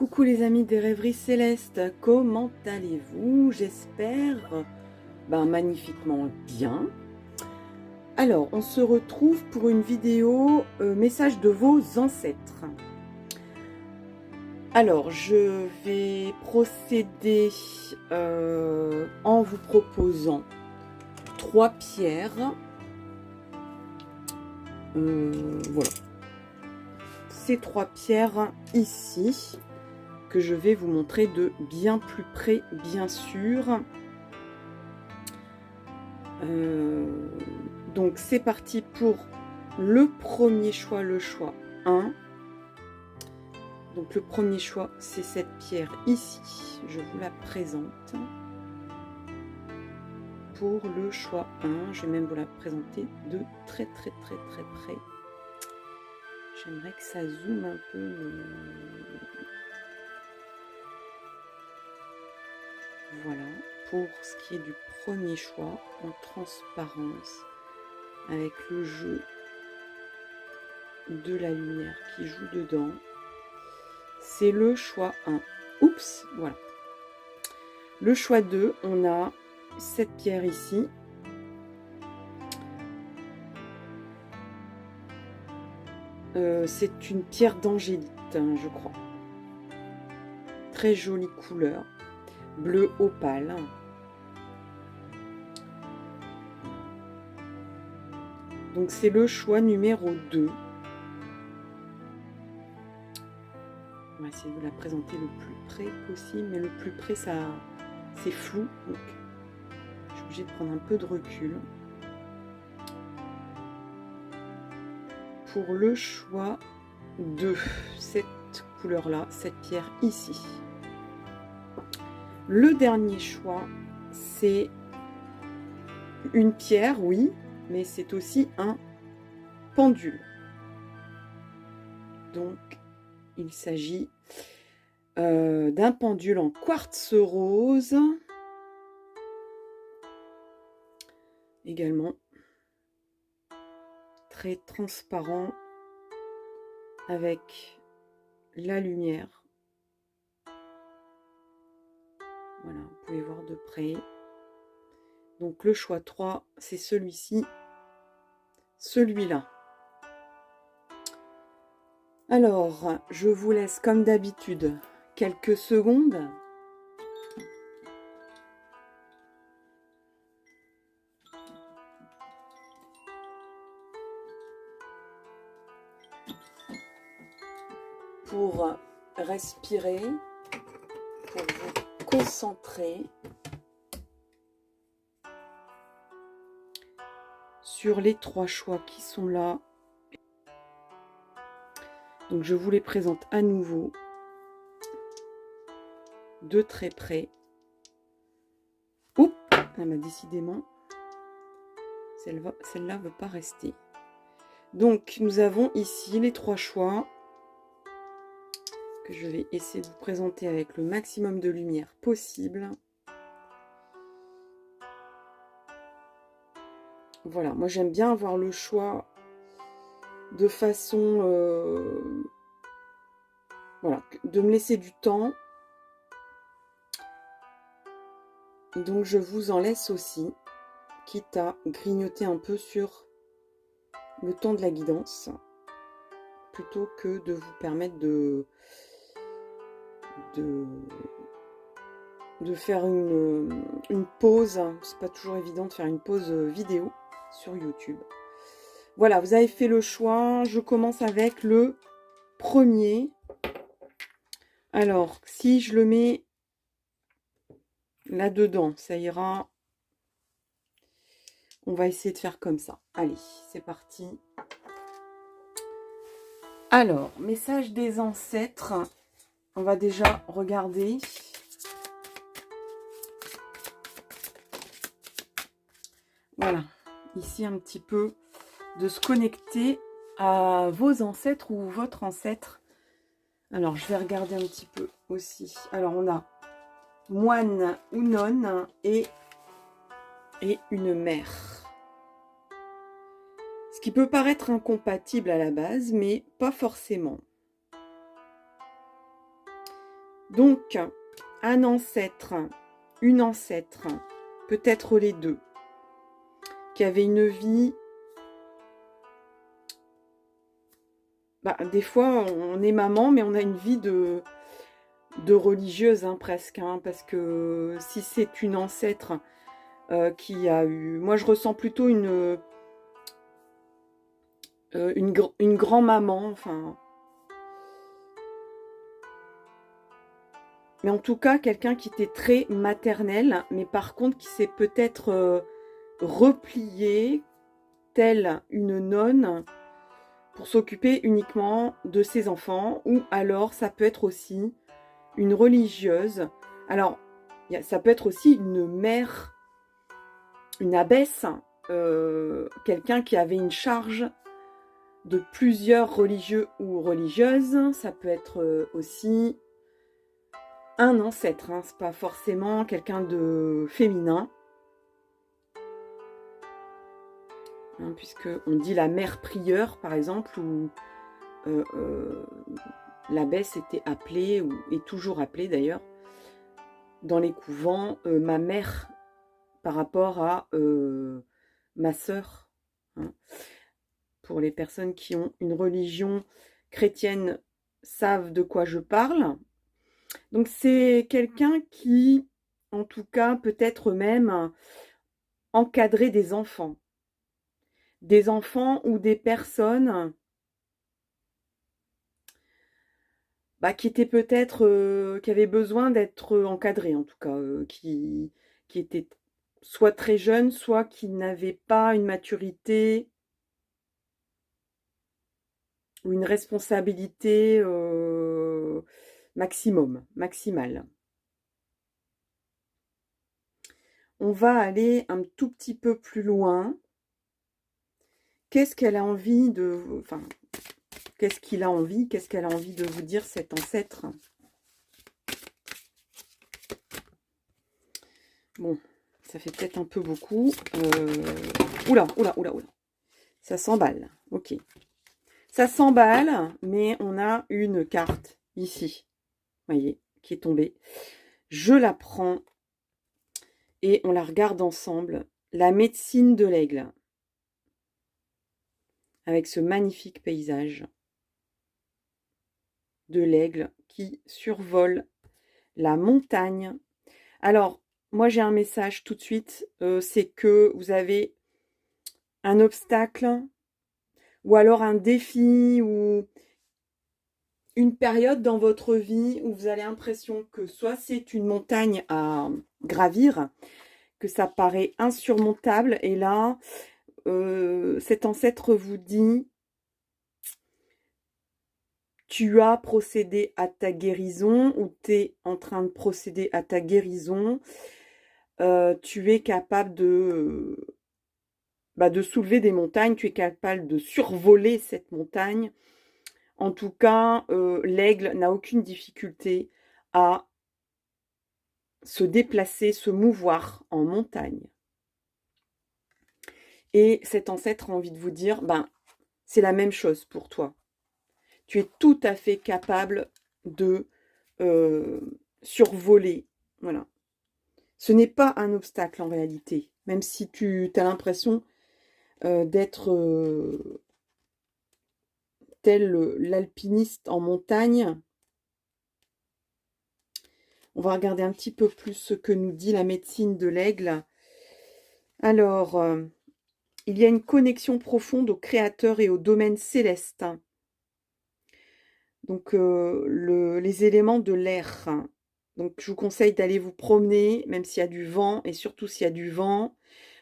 Coucou les amis des rêveries célestes, comment allez-vous? J'espère magnifiquement bien. Alors, on se retrouve pour une vidéo message de vos ancêtres. Alors, je vais procéder en vous proposant 3 pierres. Voilà. Ces 3 pierres ici, que je vais vous montrer de bien plus près, bien sûr. Donc c'est parti pour le premier choix, le choix 1. Donc le premier choix, c'est cette pierre ici. Je vous la présente. Pour le choix 1, je vais même vous la présenter de très près. J'aimerais que ça zoome un peu. Voilà, pour ce qui est du premier choix, en transparence, avec le jeu de la lumière qui joue dedans. C'est le choix 1. Oups, voilà. Le choix 2, on a cette pierre ici. C'est une pierre d'angélite, je crois. Très jolie couleur. Bleu opale. Donc c'est le choix numéro 2. On va essayer de vous la présenter le plus près possible, mais le plus près ça c'est flou, donc je suis obligée de prendre un peu de recul. Pour le choix 2, cette couleur là, cette pierre ici. Le dernier choix, c'est une pierre, oui, mais c'est aussi un pendule. Donc, il s'agit d'un pendule en quartz rose. Également, très transparent, avec la lumière. Voilà, vous pouvez voir de près. Donc le choix 3, c'est celui-ci, celui-là. Alors, je vous laisse comme d'habitude quelques secondes. Pour respirer, pour vous concentrer sur les 3 choix qui sont là. Donc je vous les présente à nouveau de très près. Oups, décidément, celle-là ne veut pas rester. Donc nous avons ici les 3 choix que je vais essayer de vous présenter avec le maximum de lumière possible. Voilà, moi j'aime bien avoir le choix de façon voilà, de me laisser du temps. Donc je vous en laisse aussi, quitte à grignoter un peu sur le temps de la guidance, plutôt que de vous permettre de faire une pause. C'est pas toujours évident de faire une pause vidéo sur YouTube. Voilà, vous avez fait le choix. Je commence avec le premier. Alors, si je le mets là-dedans, ça ira. On va essayer de faire comme ça. Allez, c'est parti. Alors, message des ancêtres. On va déjà regarder. Voilà, ici un petit peu de se connecter à vos ancêtres ou votre ancêtre. Alors, je vais regarder un petit peu aussi. Alors, on a moine ou nonne et une mère. Ce qui peut paraître incompatible à la base, mais pas forcément. Donc, un ancêtre, une ancêtre, peut-être les deux, qui avait une vie... des fois, on est maman, mais on a une vie de religieuse, hein, presque. Hein, parce que si c'est une ancêtre qui a eu... Moi, je ressens plutôt une grand-maman, enfin... Mais en tout cas, quelqu'un qui était très maternel, mais par contre qui s'est peut-être replié, telle une nonne, pour s'occuper uniquement de ses enfants. Ou alors, ça peut être aussi une religieuse. Alors, ça peut être aussi une mère, une abbesse, quelqu'un qui avait une charge de plusieurs religieux ou religieuses. Ça peut être aussi... un ancêtre, hein, c'est pas forcément quelqu'un de féminin, hein, puisque on dit la mère prieure par exemple, où l'abbesse était appelée, ou est toujours appelée d'ailleurs, dans les couvents, ma mère, par rapport à ma sœur, hein. Pour les personnes qui ont une religion chrétienne savent de quoi je parle. Donc c'est quelqu'un qui, en tout cas, peut-être même encadrer des enfants ou des personnes qui étaient peut-être, qui avaient besoin d'être encadrées, en tout cas, qui étaient soit très jeunes, soit qui n'avaient pas une maturité ou une responsabilité maximale. On va aller un tout petit peu plus loin. Qu'est-ce qu'elle a envie de... Enfin, qu'est-ce qu'il a envie, qu'est-ce qu'elle a envie de vous dire, cet ancêtre? Bon, ça fait peut-être un peu beaucoup. Oula. Ça s'emballe. Ok. Ça s'emballe, mais on a une carte ici. Vous voyez, qui est tombée. Je la prends et on la regarde ensemble. La médecine de l'aigle. Avec ce magnifique paysage de l'aigle qui survole la montagne. Alors, moi j'ai un message tout de suite, c'est que vous avez un obstacle ou alors un défi ou une période dans votre vie où vous avez l'impression que soit c'est une montagne à gravir, que ça paraît insurmontable, et là, cet ancêtre vous dit: tu as procédé à ta guérison, ou tu es en train de procéder à ta guérison, tu es capable de soulever des montagnes, tu es capable de survoler cette montagne. En tout cas, l'aigle n'a aucune difficulté à se déplacer, se mouvoir en montagne. Et cet ancêtre a envie de vous dire, c'est la même chose pour toi. Tu es tout à fait capable de survoler. Voilà. Ce n'est pas un obstacle en réalité, même si tu as l'impression d'être tel l'alpiniste en montagne. On va regarder un petit peu plus ce que nous dit la médecine de l'aigle. Alors, il y a une connexion profonde au Créateur et au domaine céleste. Donc, les éléments de l'air. Donc, je vous conseille d'aller vous promener, même s'il y a du vent, et surtout s'il y a du vent,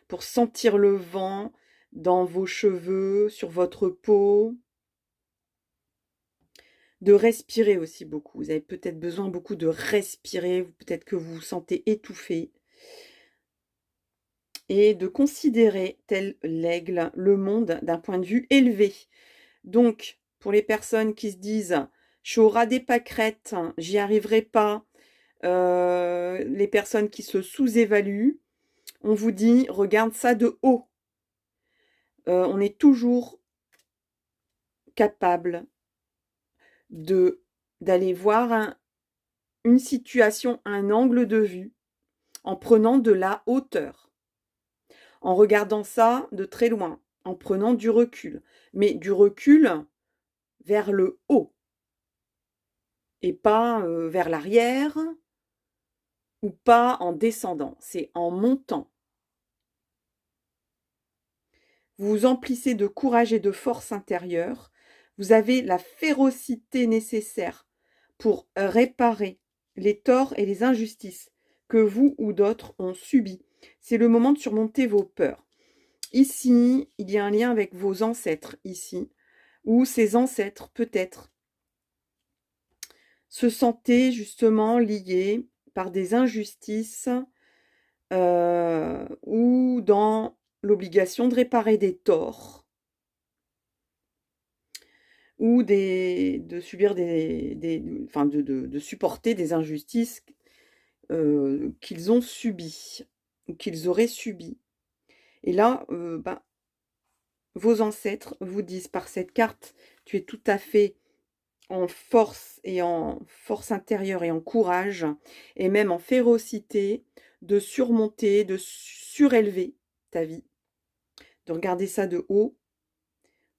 pour sentir le vent dans vos cheveux, sur votre peau. De respirer aussi beaucoup. Vous avez peut-être besoin beaucoup de respirer, peut-être que vous vous sentez étouffé. Et de considérer, tel l'aigle, le monde d'un point de vue élevé. Donc, pour les personnes qui se disent « je suis au ras des pâquerettes, j'y arriverai pas », les personnes qui se sous-évaluent, on vous dit « regarde ça de haut ». On est toujours capable d'aller voir une situation, un angle de vue, en prenant de la hauteur, en regardant ça de très loin, en prenant du recul, mais du recul vers le haut et pas vers l'arrière ou pas en descendant, c'est en montant. Vous vous emplissez de courage et de force intérieure, vous avez la férocité nécessaire pour réparer les torts et les injustices que vous ou d'autres ont subis. C'est le moment de surmonter vos peurs. Ici, il y a un lien avec vos ancêtres, ici, où ces ancêtres, peut-être, se sentaient justement liés par des injustices ou dans l'obligation de réparer des torts ou de subir enfin de supporter des injustices qu'ils ont subies ou qu'ils auraient subies. Et là, vos ancêtres vous disent par cette carte, tu es tout à fait en force et en force intérieure et en courage et même en férocité de surmonter, de surélever ta vie, de regarder ça de haut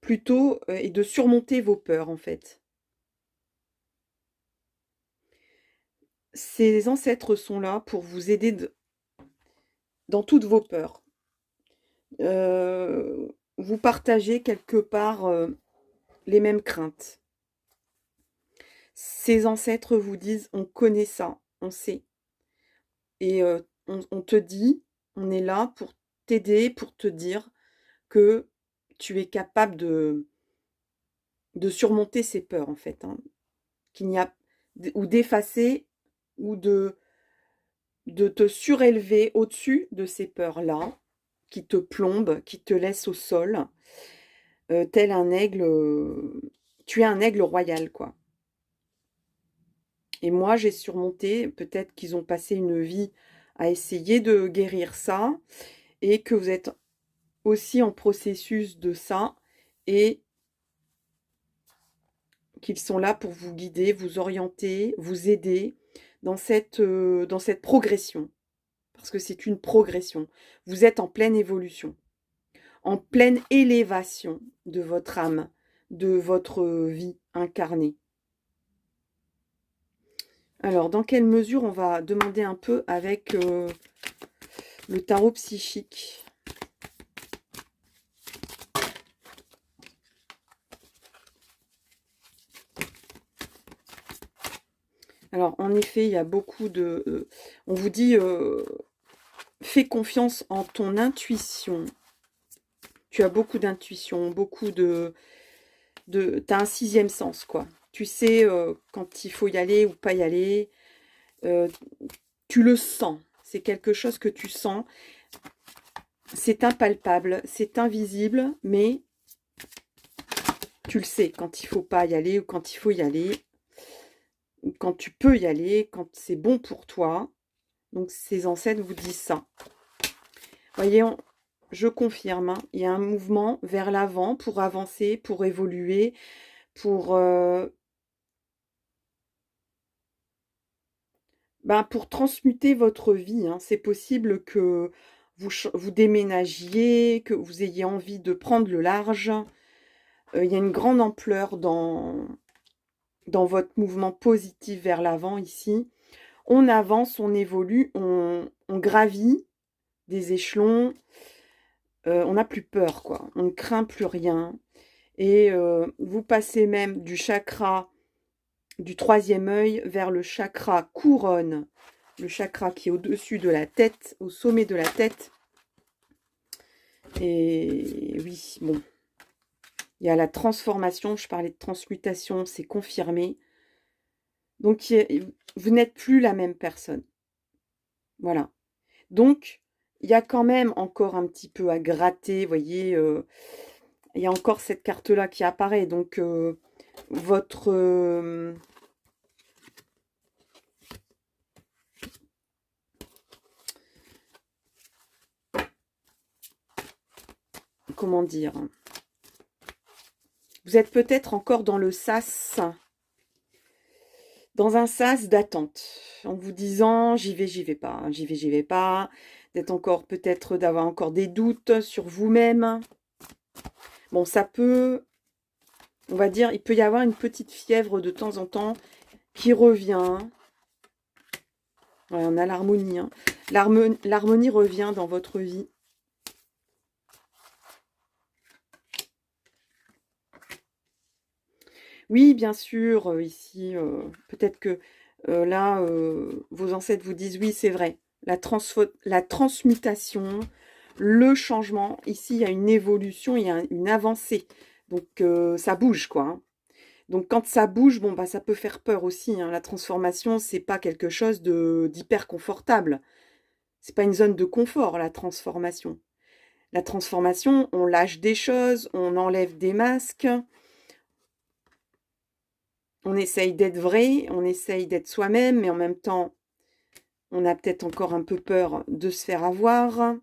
plutôt et de surmonter vos peurs en fait. Ces ancêtres sont là pour vous aider dans toutes vos peurs. Vous partagez quelque part les mêmes craintes. Ces ancêtres vous disent, on connaît ça, on sait. Et on te dit, on est là pour t'aider, pour te dire que tu es capable de surmonter ces peurs en fait. Hein. Qu'il n'y a, ou d'effacer, ou de te surélever au-dessus de ces peurs-là, qui te plombent, qui te laissent au sol, tel un aigle, tu es un aigle royal, quoi. Et moi, j'ai surmonté, peut-être qu'ils ont passé une vie à essayer de guérir ça, et que vous êtes aussi en processus de ça, et qu'ils sont là pour vous guider, vous orienter, vous aider dans cette progression. Parce que c'est une progression. Vous êtes en pleine évolution, en pleine élévation de votre âme, de votre vie incarnée. Alors, dans quelle mesure on va demander un peu avec le tarot psychique? Alors, en effet, il y a beaucoup de... on vous dit, fais confiance en ton intuition. Tu as beaucoup d'intuition, beaucoup de... tu as un sixième sens, quoi. Tu sais quand il faut y aller ou pas y aller. Tu le sens. C'est quelque chose que tu sens. C'est impalpable, c'est invisible, mais tu le sais quand il faut pas y aller ou quand il faut y aller. Ou quand tu peux y aller, quand c'est bon pour toi. Donc, ces ancêtres vous disent ça. Voyez, je confirme, hein, il y a un mouvement vers l'avant pour avancer, pour évoluer, pour transmuter votre vie. Hein. C'est possible que vous déménagiez, que vous ayez envie de prendre le large. Il y a une grande ampleur dans votre mouvement positif vers l'avant ici. On avance, on évolue, on gravit des échelons. On n'a plus peur, quoi. On ne craint plus rien. Et vous passez même du chakra du troisième œil vers le chakra couronne, le chakra qui est au-dessus de la tête, au sommet de la tête. Et oui, bon, il y a la transformation, je parlais de transmutation, c'est confirmé. Donc, vous n'êtes plus la même personne. Voilà. Donc, il y a quand même encore un petit peu à gratter, vous voyez, il y a encore cette carte-là qui apparaît. Donc, votre... comment dire? Vous êtes peut-être encore dans le sas, dans un sas d'attente, en vous disant j'y vais pas, hein, j'y vais pas, d'être encore peut-être d'avoir encore des doutes sur vous-même. Bon, ça peut, on va dire, il peut y avoir une petite fièvre de temps en temps qui revient. Ouais, on a l'harmonie. Hein. L'harmonie revient dans votre vie. Oui, bien sûr, ici, peut-être que là, vos ancêtres vous disent, oui, c'est vrai, la transmutation, le changement, ici, il y a une évolution, il y a une avancée. Donc, ça bouge, quoi. Hein. Donc, quand ça bouge, bon, bah, ça peut faire peur aussi. Hein. La transformation, c'est pas quelque chose d'hyper confortable. C'est pas une zone de confort, la transformation. La transformation, on lâche des choses, on enlève des masques, on essaye d'être vrai, on essaye d'être soi-même, mais en même temps, on a peut-être encore un peu peur de se faire avoir,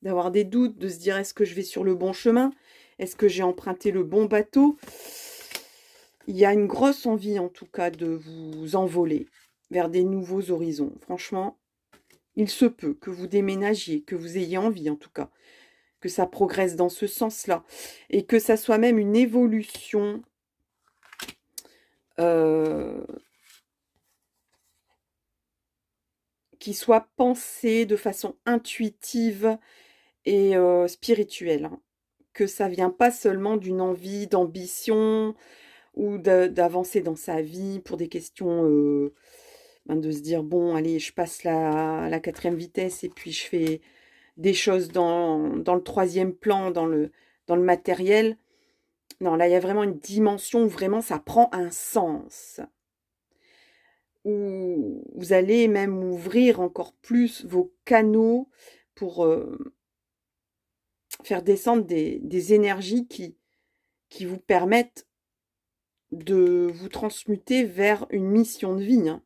d'avoir des doutes, de se dire est-ce que je vais sur le bon chemin? Est-ce que j'ai emprunté le bon bateau? Il y a une grosse envie en tout cas de vous envoler vers des nouveaux horizons. Franchement, il se peut que vous déménagiez, que vous ayez envie en tout cas, que ça progresse dans ce sens-là, et que ça soit même une évolution qui soit pensée de façon intuitive et spirituelle. Hein. Que ça vient pas seulement d'une envie, d'ambition ou d'avancer dans sa vie pour des questions de se dire bon allez je passe la quatrième vitesse et puis je fais des choses dans le troisième plan, dans le matériel. Non, là il y a vraiment une dimension où vraiment ça prend un sens. Où vous allez même ouvrir encore plus vos canaux pour faire descendre des énergies qui vous permettent de vous transmuter vers une mission de vie. Hein.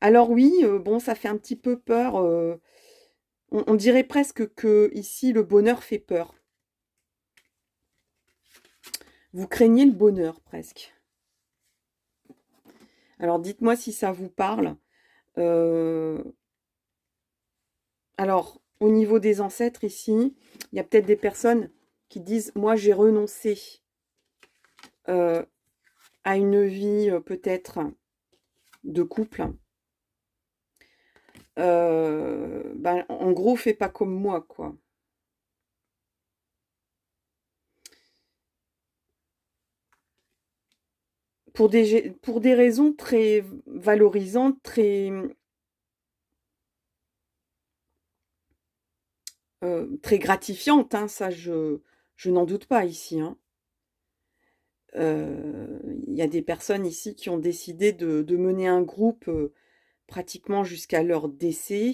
Alors oui, bon, ça fait un petit peu peur. On dirait presque que ici le bonheur fait peur. Vous craignez le bonheur presque. Alors dites-moi si ça vous parle. Alors, au niveau des ancêtres ici, il y a peut-être des personnes qui disent « Moi, j'ai renoncé à une vie peut-être de couple. Ben, en gros, fais pas comme moi, quoi. » Pour des raisons très valorisantes, très gratifiantes, hein, ça je n'en doute pas ici. Hein. Il y a des personnes ici qui ont décidé de mener un groupe pratiquement jusqu'à leur décès,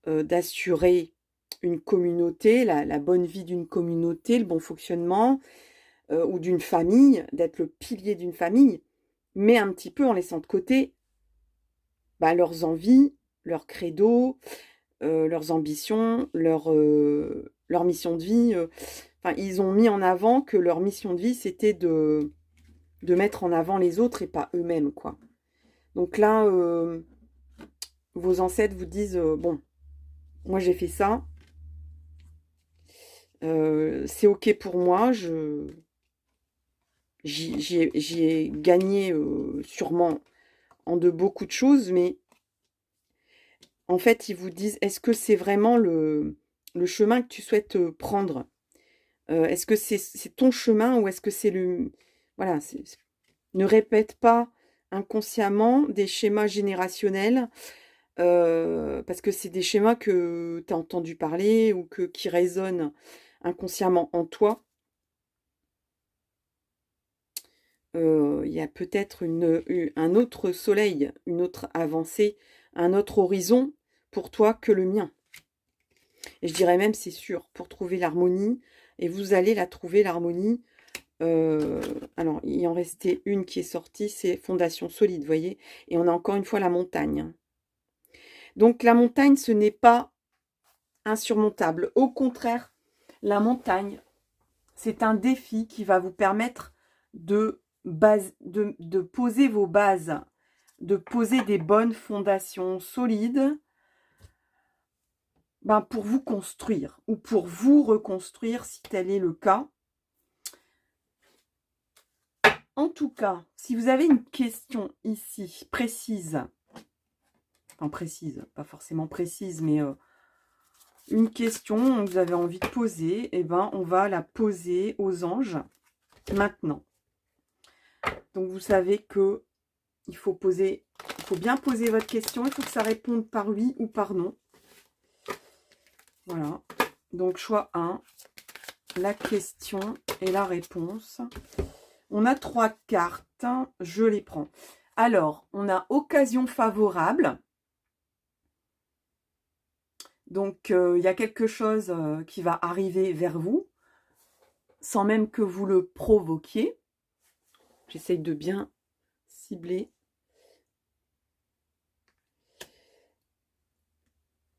d'assurer une communauté, la bonne vie d'une communauté, le bon fonctionnement, ou d'une famille, d'être le pilier d'une famille, mais un petit peu en laissant de côté bah, leurs envies, leurs credos, leurs ambitions, leur mission de vie. Enfin, ils ont mis en avant que leur mission de vie, c'était de mettre en avant les autres et pas eux-mêmes, quoi. Donc là, vos ancêtres vous disent, bon, moi j'ai fait ça, c'est ok pour moi, j'y ai gagné sûrement en de beaucoup de choses, mais en fait, ils vous disent, est-ce que c'est vraiment le chemin que tu souhaites prendre? Est-ce que c'est ton chemin ou est-ce que c'est le... Voilà, ne répète pas inconsciemment des schémas générationnels parce que c'est des schémas que tu as entendu parler ou qui résonnent inconsciemment en toi. Il y a peut-être un autre soleil, une autre avancée, un autre horizon pour toi que le mien. Et je dirais même, c'est sûr, pour trouver l'harmonie, et vous allez la trouver, l'harmonie. Alors, il en restait une qui est sortie, c'est Fondation solide, vous voyez. Et on a encore une fois la montagne. Donc, la montagne, ce n'est pas insurmontable. Au contraire, la montagne, c'est un défi qui va vous permettre de de poser vos bases, de poser des bonnes fondations solides pour vous construire ou pour vous reconstruire si tel est le cas. En tout cas, si vous avez une question ici précise, enfin précise, pas forcément précise, mais une question que vous avez envie de poser, eh ben, on va la poser aux anges maintenant. Donc, vous savez que il faut bien poser votre question. Il faut que ça réponde par oui ou par non. Voilà. Donc, choix 1, la question et la réponse. On a 3 cartes. Je les prends. Alors, on a occasion favorable. Donc, il y a quelque chose qui va arriver vers vous, sans même que vous le provoquiez. J'essaye de bien cibler.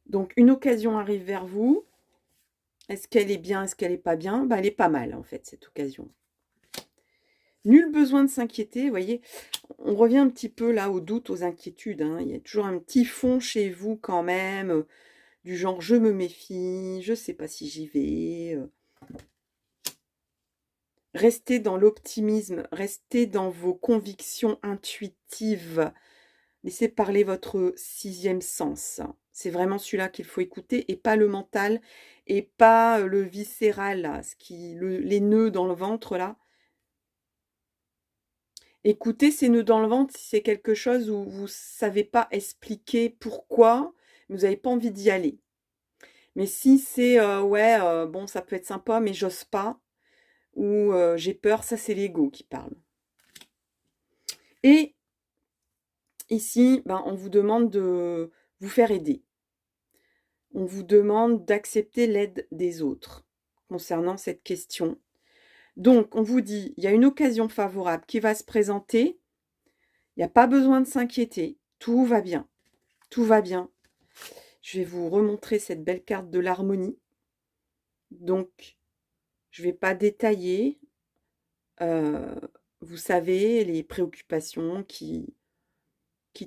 Donc, une occasion arrive vers vous. Est-ce qu'elle est bien? Est-ce qu'elle n'est pas bien? Elle est pas mal, en fait, cette occasion. Nul besoin de s'inquiéter, vous voyez. On revient un petit peu là aux doutes, aux inquiétudes. Hein. Il y a toujours un petit fond chez vous quand même, du genre je me méfie, je ne sais pas si j'y vais. Restez dans l'optimisme, restez dans vos convictions intuitives. Laissez parler votre 6e sens. C'est vraiment celui-là qu'il faut écouter et pas le mental et pas le viscéral, là, les nœuds dans le ventre, là. Écoutez ces nœuds dans le ventre si c'est quelque chose où vous ne savez pas expliquer pourquoi, vous n'avez pas envie d'y aller. Mais si c'est, bon, ça peut être sympa, mais j'ose pas, ou j'ai peur, ça c'est l'ego qui parle. Et ici, on vous demande de vous faire aider. On vous demande d'accepter l'aide des autres concernant cette question. Donc, on vous dit, il y a une occasion favorable qui va se présenter. Il n'y a pas besoin de s'inquiéter. Tout va bien. Tout va bien. Je vais vous remontrer cette belle carte de l'harmonie. Donc, je ne vais pas détailler. Vous savez, les préoccupations qui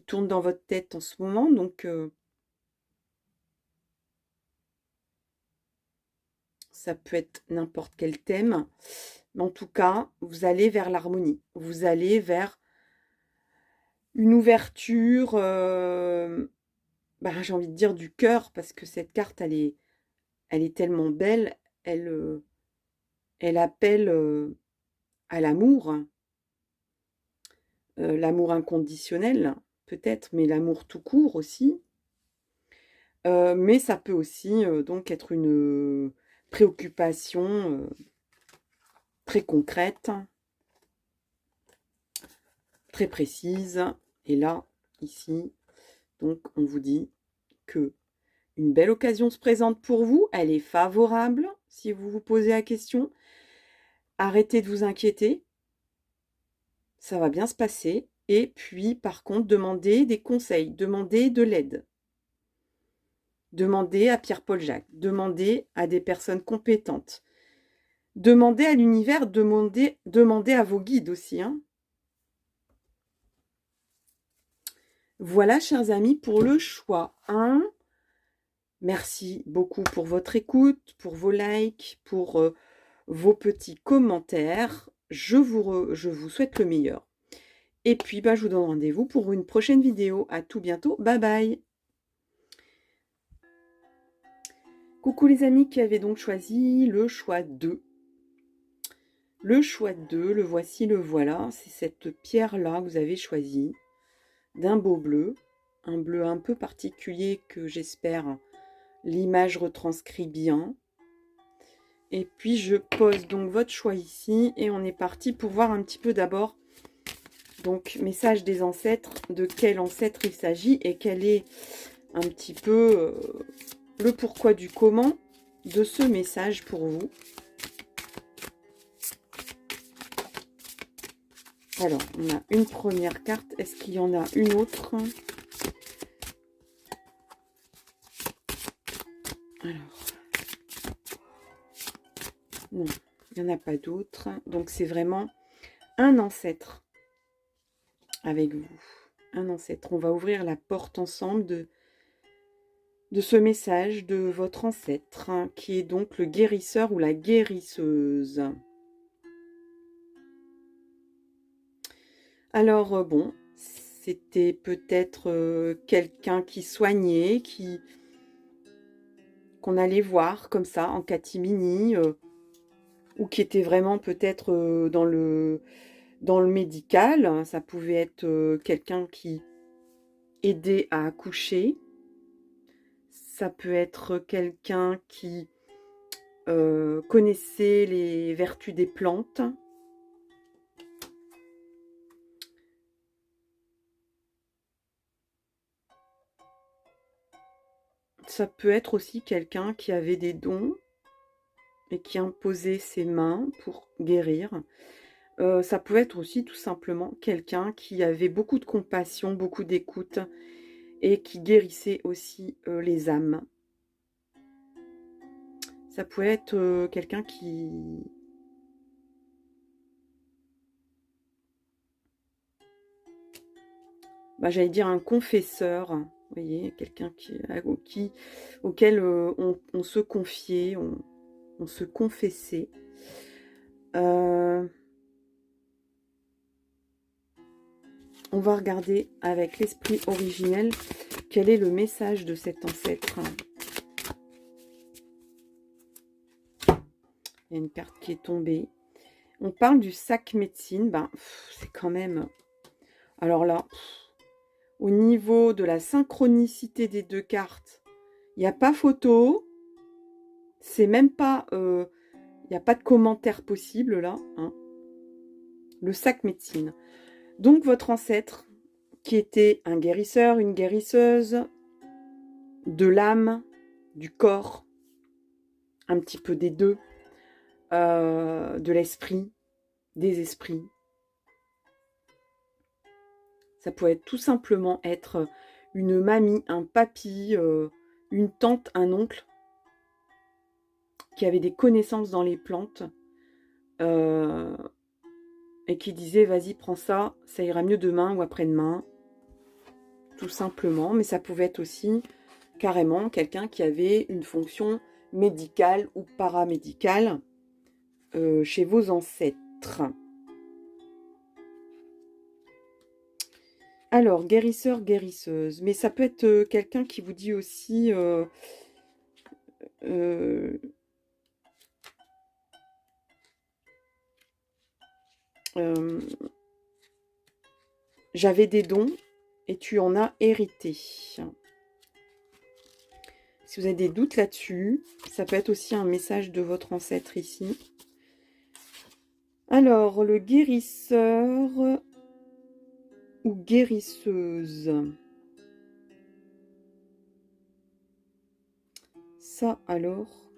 tournent dans votre tête en ce moment. Donc, ça peut être n'importe quel thème. Mais en tout cas, vous allez vers l'harmonie. Vous allez vers une ouverture, j'ai envie de dire du cœur, parce que cette carte, elle est tellement belle. Elle appelle à l'amour. L'amour inconditionnel, peut-être, mais l'amour tout court aussi. Mais ça peut aussi donc être une préoccupation très concrète, très précise. Et là, ici, donc on vous dit que une belle occasion se présente pour vous. Elle est favorable si vous vous posez la question. Arrêtez de vous inquiéter. Ça va bien se passer. Et puis, par contre, demandez des conseils, demandez de l'aide. Demandez à Pierre-Paul Jacques, demandez à des personnes compétentes. Demandez à l'univers, demandez à vos guides aussi. Hein. Voilà, chers amis, pour le choix 1. Merci beaucoup pour votre écoute, pour vos likes, pour vos petits commentaires. Je vous souhaite le meilleur. Et puis, je vous donne rendez-vous pour une prochaine vidéo. À tout bientôt. Bye bye. Coucou les amis qui avaient donc choisi le choix 2. Le choix 2, le voici, le voilà. C'est cette pierre-là que vous avez choisie, d'un beau bleu. Un bleu un peu particulier que j'espère l'image retranscrit bien. Et puis je pose donc votre choix ici et on est parti pour voir un petit peu d'abord, donc message des ancêtres, de quel ancêtre il s'agit et quel est un petit peu le pourquoi du comment de ce message pour vous. Alors, on a une première carte. Est-ce qu'il y en a une autre? Alors, non, il n'y en a pas d'autre. Donc, c'est vraiment un ancêtre avec vous. Un ancêtre. On va ouvrir la porte ensemble de ce message de votre ancêtre, hein, qui est donc le guérisseur ou la guérisseuse. Alors, bon, c'était peut-être quelqu'un qui soignait, qu'on allait voir comme ça en catimini, ou qui était vraiment peut-être dans le médical. Ça pouvait être quelqu'un qui aidait à accoucher. Ça peut être quelqu'un qui connaissait les vertus des plantes. Ça peut être aussi quelqu'un qui avait des dons et qui imposait ses mains pour guérir. Ça pouvait être aussi tout simplement quelqu'un qui avait beaucoup de compassion, beaucoup d'écoute et qui guérissait aussi les âmes. Ça pouvait être quelqu'un qui... j'allais dire un confesseur, vous voyez, quelqu'un auquel on se confiait, on se confessait. On va regarder avec l'esprit originel quel est le message de cet ancêtre. Il y a une carte qui est tombée. On parle du sac médecine. C'est quand même... Alors là, au niveau de la synchronicité des deux cartes, il n'y a pas photo. C'est même pas... il n'y a pas de commentaire possible là. Hein. Le sac médecine. Donc votre ancêtre, qui était un guérisseur, une guérisseuse, de l'âme, du corps, un petit peu des deux, de l'esprit, des esprits. Ça peut tout simplement être une mamie, un papy, une tante, un oncle qui avait des connaissances dans les plantes et qui disait vas-y prends ça, ça ira mieux demain ou après-demain. Tout simplement, mais ça pouvait être aussi carrément quelqu'un qui avait une fonction médicale ou paramédicale chez vos ancêtres. Alors, guérisseur, guérisseuse. Mais ça peut être quelqu'un qui vous dit aussi... j'avais des dons et tu en as hérité. Si vous avez des doutes là-dessus, ça peut être aussi un message de votre ancêtre ici. Alors, le guérisseur ou guérisseuse. Ça, alors.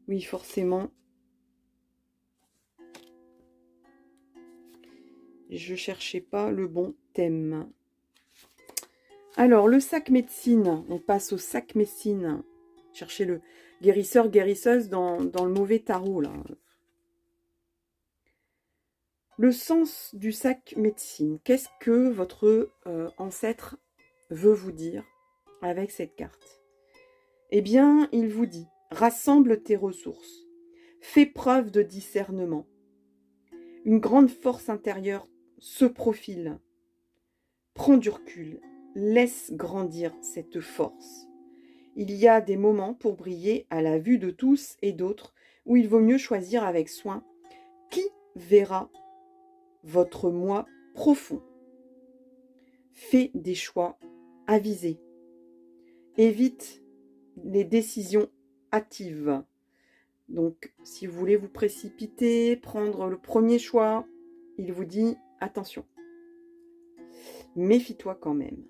Oui, forcément. Je cherchais pas le bon thème. Alors, le sac médecine. On passe au sac médecine. Cherchez le guérisseur, guérisseuse dans le mauvais tarot, là. Le sens du sac médecine. Qu'est-ce que votre ancêtre veut vous dire avec cette carte? Eh bien, il vous dit, rassemble tes ressources. Fais preuve de discernement. Une grande force intérieure se profile. Prends du recul. Laisse grandir cette force. Il y a des moments pour briller à la vue de tous et d'autres où il vaut mieux choisir avec soin qui verra votre moi profond. Fais des choix avisés. Évite les décisions hâtives. Donc, si vous voulez vous précipiter, prendre le premier choix, il vous dit attention. Méfie-toi quand même.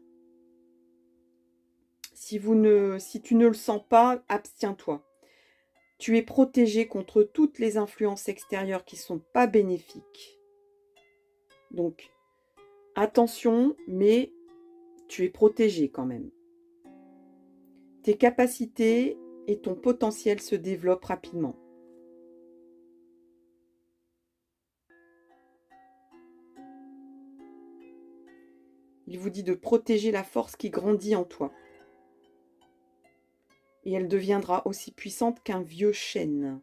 Si tu ne le sens pas, abstiens-toi. Tu es protégé contre toutes les influences extérieures qui ne sont pas bénéfiques. Donc, attention, mais tu es protégé quand même. Tes capacités et ton potentiel se développent rapidement. Il vous dit de protéger la force qui grandit en toi. Et elle deviendra aussi puissante qu'un vieux chêne.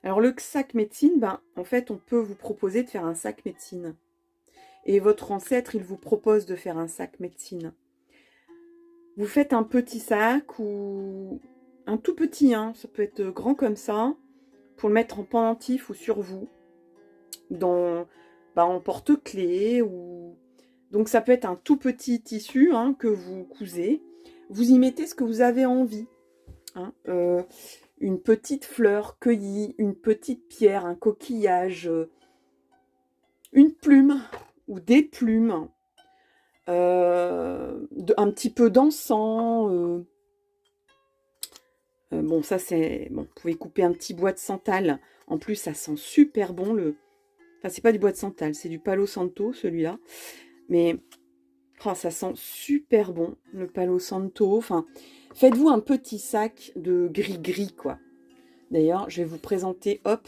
Alors le sac médecine, ben, en fait, on peut vous proposer de faire un sac médecine. Et votre ancêtre, il vous propose de faire un sac médecine. Vous faites un petit sac ou un tout petit, hein, ça peut être grand comme ça, pour le mettre en pendentif ou sur vous, en porte-clés. Donc ça peut être un tout petit tissu, hein, que vous cousez. Vous y mettez ce que vous avez envie. Hein, une petite fleur cueillie, une petite pierre, un coquillage, une plume ou des plumes, un petit peu d'encens. Bon, ça c'est... Bon, vous pouvez couper un petit bois de santal. En plus, ça sent super bon. Enfin, c'est pas du bois de santal, c'est du Palo Santo, celui-là. Mais oh, ça sent super bon, le Palo Santo. Enfin, faites-vous un petit sac de gris-gris, quoi. D'ailleurs, je vais vous présenter, hop.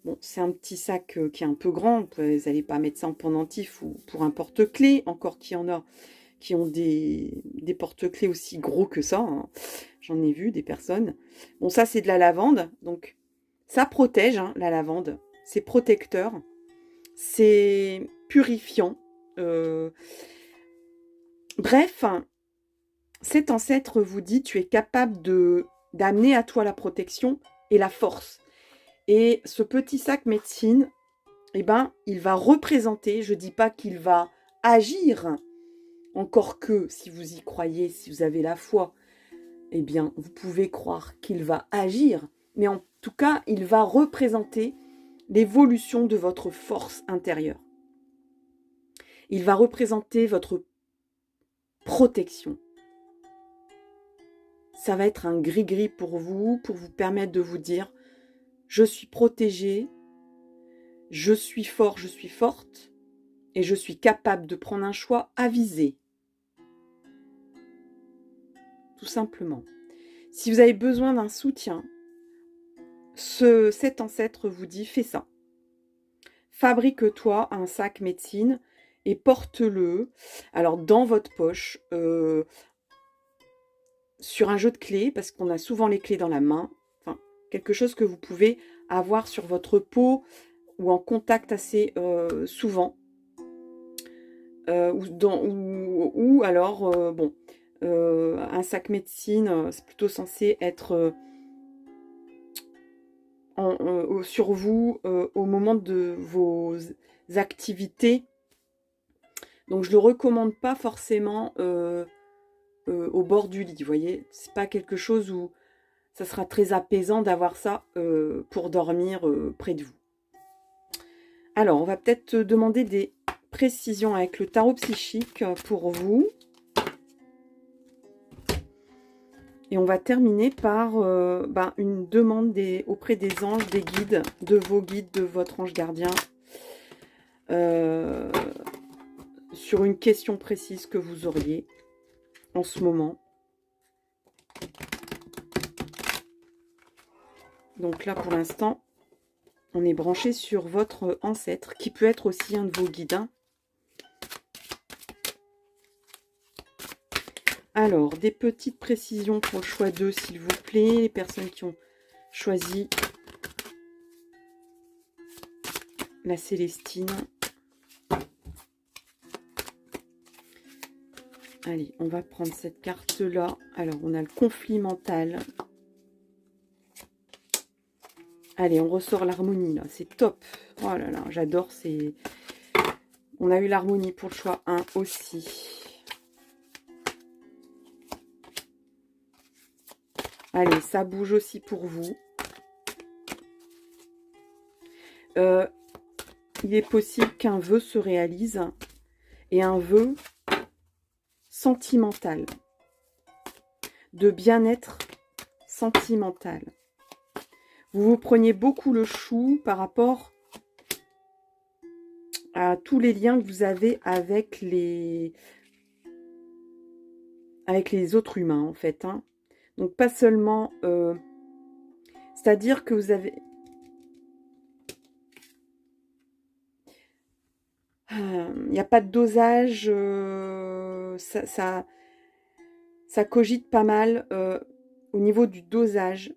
Bon, c'est un petit sac qui est un peu grand. Vous n'allez pas mettre ça en pendentif ou pour un porte-clés. Encore qu'il y en a qui ont des porte-clés aussi gros que ça. Hein. J'en ai vu des personnes. Bon, ça, c'est de la lavande. Donc, ça protège, hein, la lavande. C'est protecteur. C'est purifiant. Bref, cet ancêtre vous dit, tu es capable d'amener à toi la protection et la force. Et ce petit sac médecine, eh ben, il va représenter, je ne dis pas qu'il va agir, encore que si vous y croyez, si vous avez la foi, eh bien, vous pouvez croire qu'il va agir, mais en tout cas, il va représenter l'évolution de votre force intérieure. Il va représenter votre protection. Ça va être un gris-gris pour vous permettre de vous dire « Je suis protégée, je suis fort, je suis forte, et je suis capable de prendre un choix avisé. » Tout simplement. Si vous avez besoin d'un soutien, cet ancêtre vous dit « Fais ça. Fabrique-toi un sac médecine et porte-le alors dans votre poche, sur un jeu de clés, parce qu'on a souvent les clés dans la main, enfin, quelque chose que vous pouvez avoir sur votre peau ou en contact assez souvent. Ou alors, bon, un sac médecine, c'est plutôt censé être sur vous au moment de vos activités. Donc, je ne le recommande pas forcément au bord du lit, vous voyez. C'est pas quelque chose où ça sera très apaisant d'avoir ça pour dormir près de vous. Alors, on va peut-être demander des précisions avec le tarot psychique pour vous. Et on va terminer par une demande auprès des anges, des guides, de vos guides, de votre ange gardien, sur une question précise que vous auriez en ce moment. Donc là, pour l'instant, on est branché sur votre ancêtre, qui peut être aussi un de vos guides. Hein. Alors, des petites précisions pour le choix 2, s'il vous plaît. Les personnes qui ont choisi la Célestine. Allez, on va prendre cette carte-là. Alors, on a le conflit mental. Allez, on ressort l'harmonie, là. C'est top. Oh là là, j'adore. On a eu l'harmonie pour le choix 1 aussi. Allez, ça bouge aussi pour vous. Il est possible qu'un vœu se réalise. Et un vœu sentimental. De bien-être sentimental. Vous vous preniez beaucoup le chou par rapport à tous les liens que vous avez avec les autres humains, en fait. Hein. Donc, pas seulement... c'est-à-dire que vous avez... Il n'y a pas de dosage, ça cogite pas mal au niveau du dosage.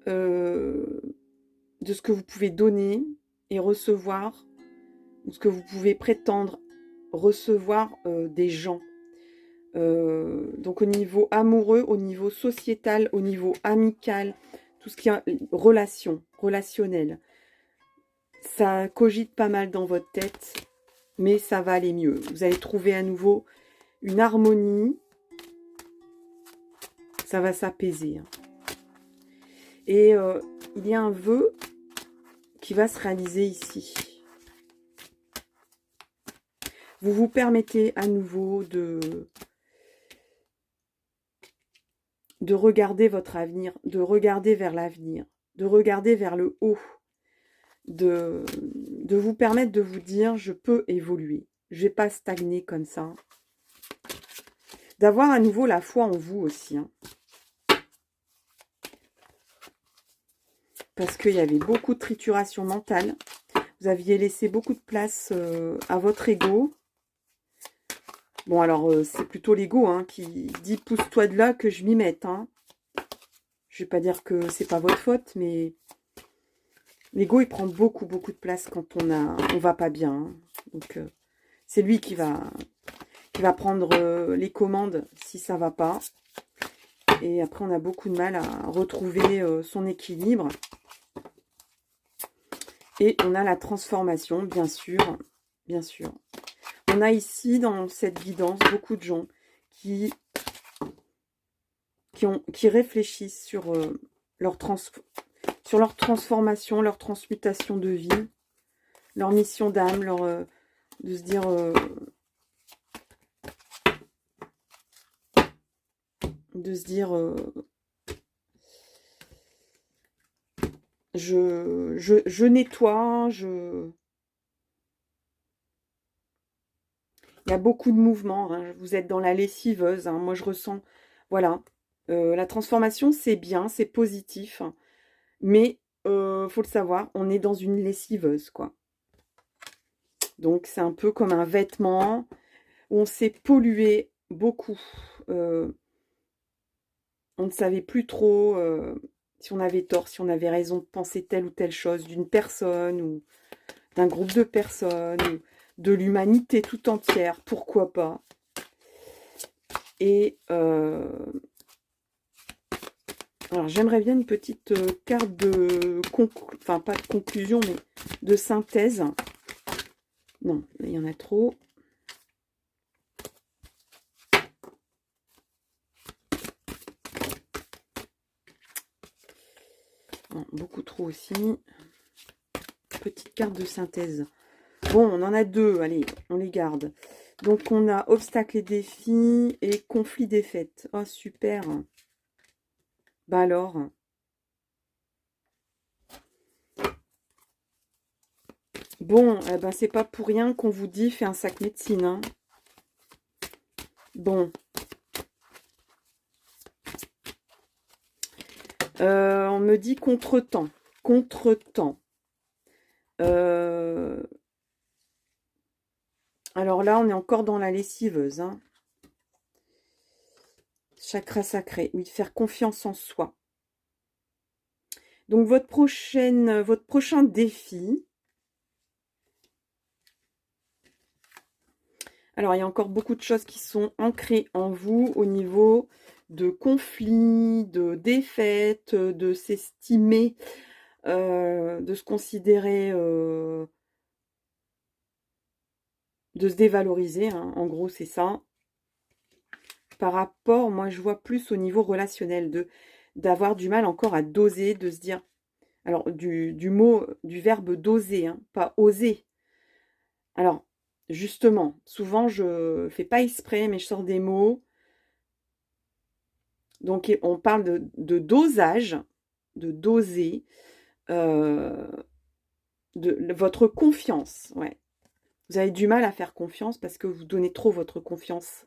De ce que vous pouvez donner et recevoir, ou ce que vous pouvez prétendre recevoir des gens. Donc au niveau amoureux, au niveau sociétal, au niveau amical, tout ce qui est relationnel. Ça cogite pas mal dans votre tête, mais ça va aller mieux. Vous allez trouver à nouveau une harmonie. Ça va s'apaiser. Hein. Et il y a un vœu qui va se réaliser ici. Vous vous permettez à nouveau de regarder votre avenir, de regarder vers l'avenir, de regarder vers le haut, de vous permettre de vous dire, je peux évoluer, je ne vais pas stagner comme ça. D'avoir à nouveau la foi en vous aussi. Hein. Parce qu'il y avait beaucoup de trituration mentale. Vous aviez laissé beaucoup de place à votre ego. Bon, alors, c'est plutôt l'ego hein, qui dit « pousse-toi de là que je m'y mette hein. ». Je ne vais pas dire que c'est pas votre faute, mais l'ego, il prend beaucoup de place quand on va pas bien. Hein. Donc, c'est lui qui va prendre les commandes si ça va pas. Et après, on a beaucoup de mal à retrouver son équilibre. Et on a la transformation, bien sûr. Bien sûr. On a ici, dans cette guidance, beaucoup de gens qui réfléchissent sur leur transformation, leur transmutation de vie, leur mission d'âme, de se dire... je nettoie, Il y a beaucoup de mouvements, hein. Vous êtes dans la lessiveuse, hein. Moi je ressens, voilà, la transformation c'est bien, c'est positif, mais faut le savoir, on est dans une lessiveuse, quoi. Donc c'est un peu comme un vêtement, où on s'est pollué beaucoup, on ne savait plus trop si on avait tort, si on avait raison de penser telle ou telle chose d'une personne, ou d'un groupe de personnes, ou de l'humanité tout entière, pourquoi pas. Et alors j'aimerais bien une petite carte de enfin pas de conclusion, mais de synthèse. Non, il y en a trop. Non, beaucoup trop aussi. Petite carte de synthèse. Bon, on en a deux, allez, on les garde. Donc, on a obstacles et défis et conflits défaites. Oh, super. Bah alors. Bon, eh ben, c'est pas pour rien qu'on vous dit, fais un sac médecine. Hein. Bon. On me dit contretemps. Contretemps. Alors là, on est encore dans la lessiveuse. Hein. Chakra sacré. Oui, faire confiance en soi. Donc, votre prochain défi. Alors, il y a encore beaucoup de choses qui sont ancrées en vous au niveau de conflits, de défaites, de s'estimer, de se considérer, de se dévaloriser. Hein. En gros, c'est ça. Par rapport, moi, je vois plus au niveau relationnel, d'avoir du mal encore à doser, de se dire... Alors, du verbe doser, hein, pas oser. Alors, justement, souvent, je fais pas exprès, mais je sors des mots. Donc, on parle de dosage, de doser, de votre confiance. Ouais. Vous avez du mal à faire confiance parce que vous donnez trop votre confiance.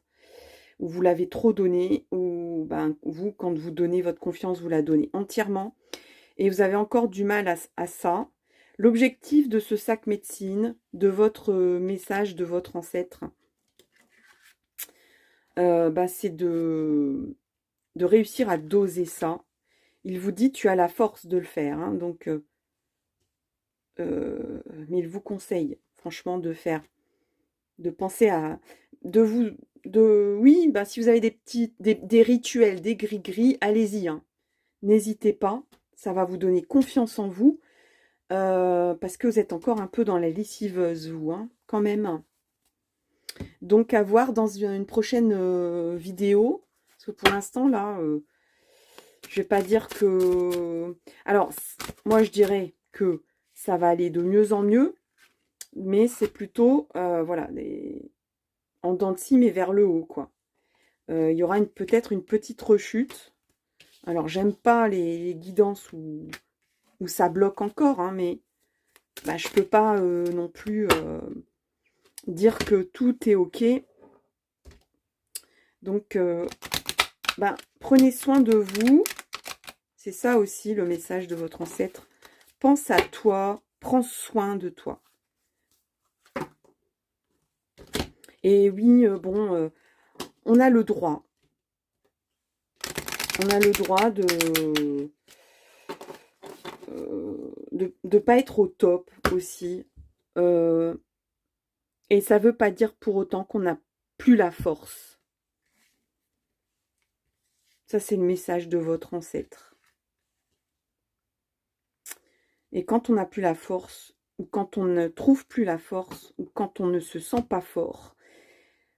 Ou vous l'avez trop donné, ou ben, vous, quand vous donnez votre confiance, vous la donnez entièrement. Et vous avez encore du mal à ça. L'objectif de ce sac médecine, de votre message, de votre ancêtre, c'est de réussir à doser ça. Il vous dit, tu as la force de le faire. Hein, donc, mais il vous conseille, franchement, de penser à, oui, si vous avez des rituels, des gris-gris, allez-y. Hein. N'hésitez pas, ça va vous donner confiance en vous, parce que vous êtes encore un peu dans la lessiveuse, vous, hein, quand même. Donc, à voir dans une prochaine vidéo, parce que pour l'instant, là, je vais pas dire que... Alors, moi, je dirais que ça va aller de mieux en mieux, mais c'est plutôt, voilà, en dents de scie, mais vers le haut, quoi. Il y aura peut-être une petite rechute. Alors, j'aime pas les guidances où ça bloque encore, hein, mais je peux pas non plus dire que tout est OK. Donc, prenez soin de vous. C'est ça aussi le message de votre ancêtre. Pense à toi, prends soin de toi. Et oui, on a le droit. On a le droit de pas être au top aussi. Et ça ne veut pas dire pour autant qu'on n'a plus la force. Ça, c'est le message de votre ancêtre. Et quand on n'a plus la force, ou quand on ne trouve plus la force, ou quand on ne se sent pas fort,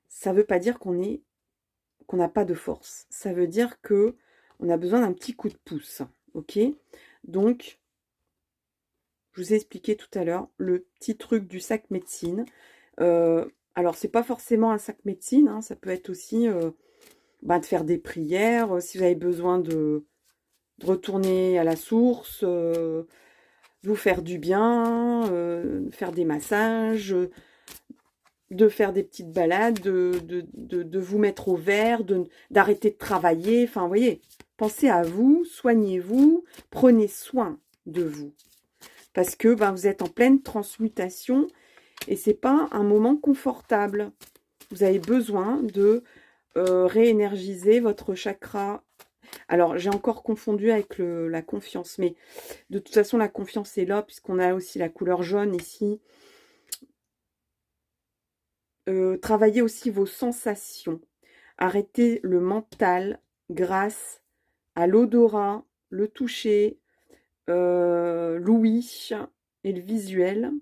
ça ne veut pas dire qu'on n'a pas de force. Ça veut dire que on a besoin d'un petit coup de pouce. Ok? Donc, je vous ai expliqué tout à l'heure le petit truc du sac médecine. Alors, c'est pas forcément un sac médecine, hein, ça peut être aussi de faire des prières, si vous avez besoin de retourner à la source, vous faire du bien, faire des massages, de faire des petites balades, de vous mettre au vert, d'arrêter de travailler. Enfin, vous voyez, pensez à vous, soignez-vous, prenez soin de vous. Parce que vous êtes en pleine transmutation et c'est pas un moment confortable. Vous avez besoin de réénergiser votre chakra. Alors, j'ai encore confondu avec la confiance, mais de toute façon, la confiance est là, puisqu'on a aussi la couleur jaune ici. Travaillez aussi vos sensations. Arrêtez le mental grâce à l'odorat, le toucher, l'ouïe et le visuel.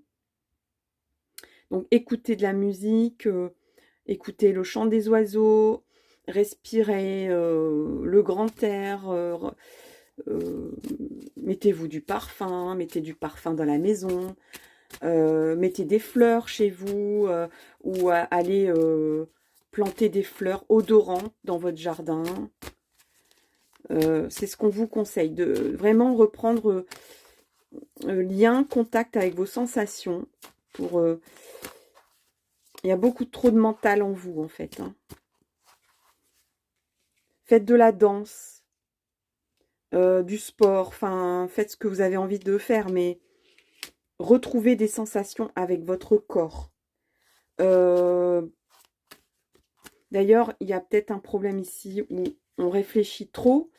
Donc, écoutez de la musique, écoutez le chant des oiseaux, respirez le grand air, mettez-vous du parfum, mettez du parfum dans la maison, mettez des fleurs chez vous, ou allez planter des fleurs odorantes dans votre jardin. C'est ce qu'on vous conseille, de vraiment reprendre lien, contact avec vos sensations. Il y a beaucoup trop de mental en vous, en fait. Hein. Faites de la danse, du sport, enfin, faites ce que vous avez envie de faire, mais retrouvez des sensations avec votre corps. D'ailleurs, il y a peut-être un problème ici où on réfléchit trop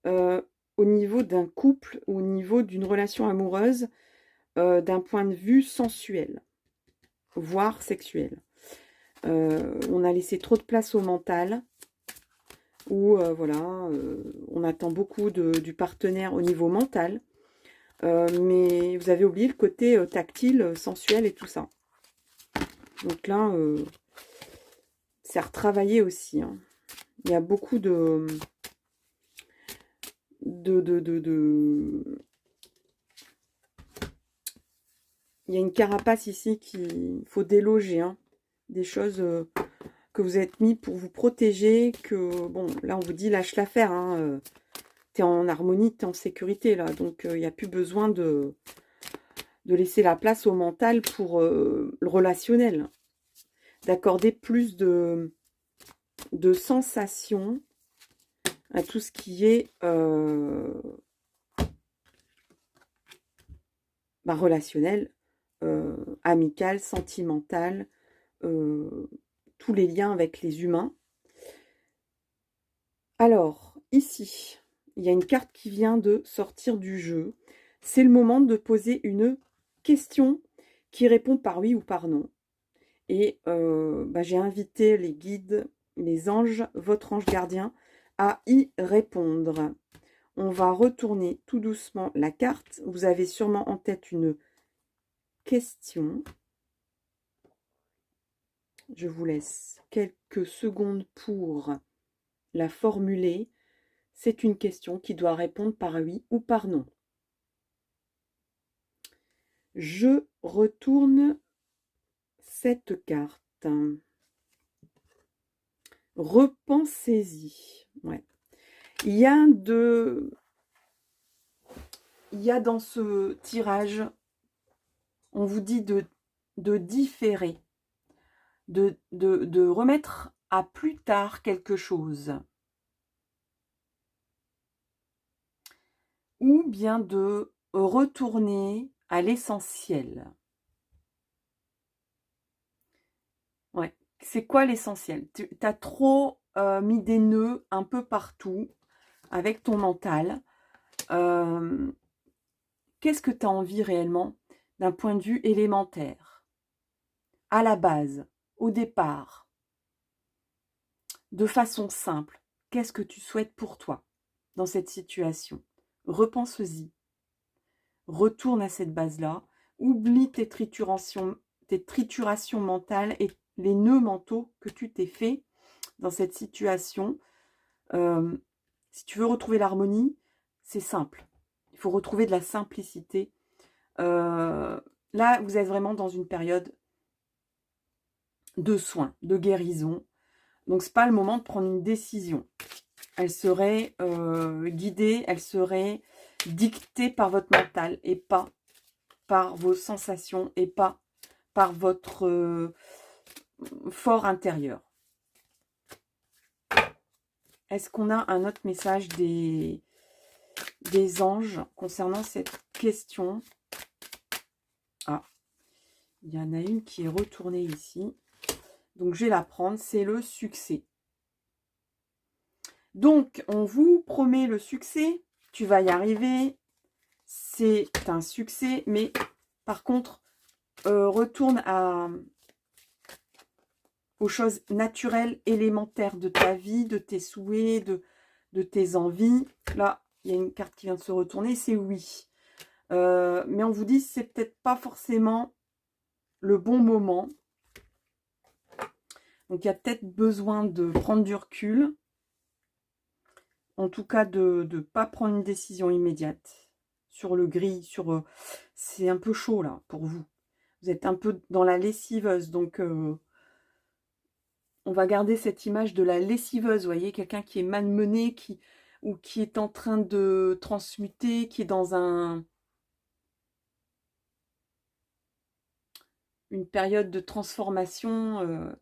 au niveau d'un couple, au niveau d'une relation amoureuse, d'un point de vue sensuel, voire sexuel. On a laissé trop de place au mental, où on attend beaucoup du partenaire au niveau mental, mais vous avez oublié le côté tactile, sensuel et tout ça. Donc là, c'est à retravailler aussi. Hein. Il y a beaucoup il y a une carapace ici qu'il faut déloger. Hein. Des choses que vous êtes mis pour vous protéger, que, bon, là, on vous dit, lâche l'affaire. Hein. Tu es en harmonie, tu es en sécurité, là. Donc, il n'y a plus besoin de laisser la place au mental pour le relationnel. D'accorder plus de sensations à tout ce qui est relationnel, amical, sentimental, tous les liens avec les humains. Alors, ici, il y a une carte qui vient de sortir du jeu. C'est le moment de poser une question qui répond par oui ou par non. Et j'ai invité les guides, les anges, votre ange gardien, à y répondre. On va retourner tout doucement la carte. Vous avez sûrement en tête une question. Je vous laisse quelques secondes pour la formuler. C'est une question qui doit répondre par oui ou par non. Je retourne cette carte. Repensez-y. Ouais. Il y a dans ce tirage, on vous dit de différer, de remettre à plus tard quelque chose. Ou bien de retourner à l'essentiel. Ouais. C'est quoi l'essentiel? Tu as trop mis des nœuds un peu partout avec ton mental. Qu'est-ce que tu as envie réellement d'un point de vue élémentaire? À la base, au départ, de façon simple, qu'est-ce que tu souhaites pour toi dans cette situation? Repense-y. Retourne à cette base-là. Oublie tes triturations mentales et les nœuds mentaux que tu t'es fait dans cette situation. Si tu veux retrouver l'harmonie, c'est simple. Il faut retrouver de la simplicité. Là, vous êtes vraiment dans une période de soins, de guérison. Donc, ce n'est pas le moment de prendre une décision. Elle serait guidée, elle serait dictée par votre mental et pas par vos sensations et pas par votre fort intérieur. Est-ce qu'on a un autre message des anges concernant cette question? Ah, il y en a une qui est retournée ici. Donc, je vais la prendre. C'est le succès. Donc, on vous promet le succès. Tu vas y arriver. C'est un succès. Mais par contre, retourne aux choses naturelles, élémentaires de ta vie, de tes souhaits, de tes envies. Là, il y a une carte qui vient de se retourner. C'est oui. Mais on vous dit, c'est peut-être pas forcément le bon moment. Donc, il y a peut-être besoin de prendre du recul. En tout cas, de ne pas prendre une décision immédiate sur le gris. C'est un peu chaud, là, pour vous. Vous êtes un peu dans la lessiveuse. Donc, on va garder cette image de la lessiveuse. Vous voyez, quelqu'un qui est malmené, ou qui est en train de transmuter, qui est dans une période de transformation.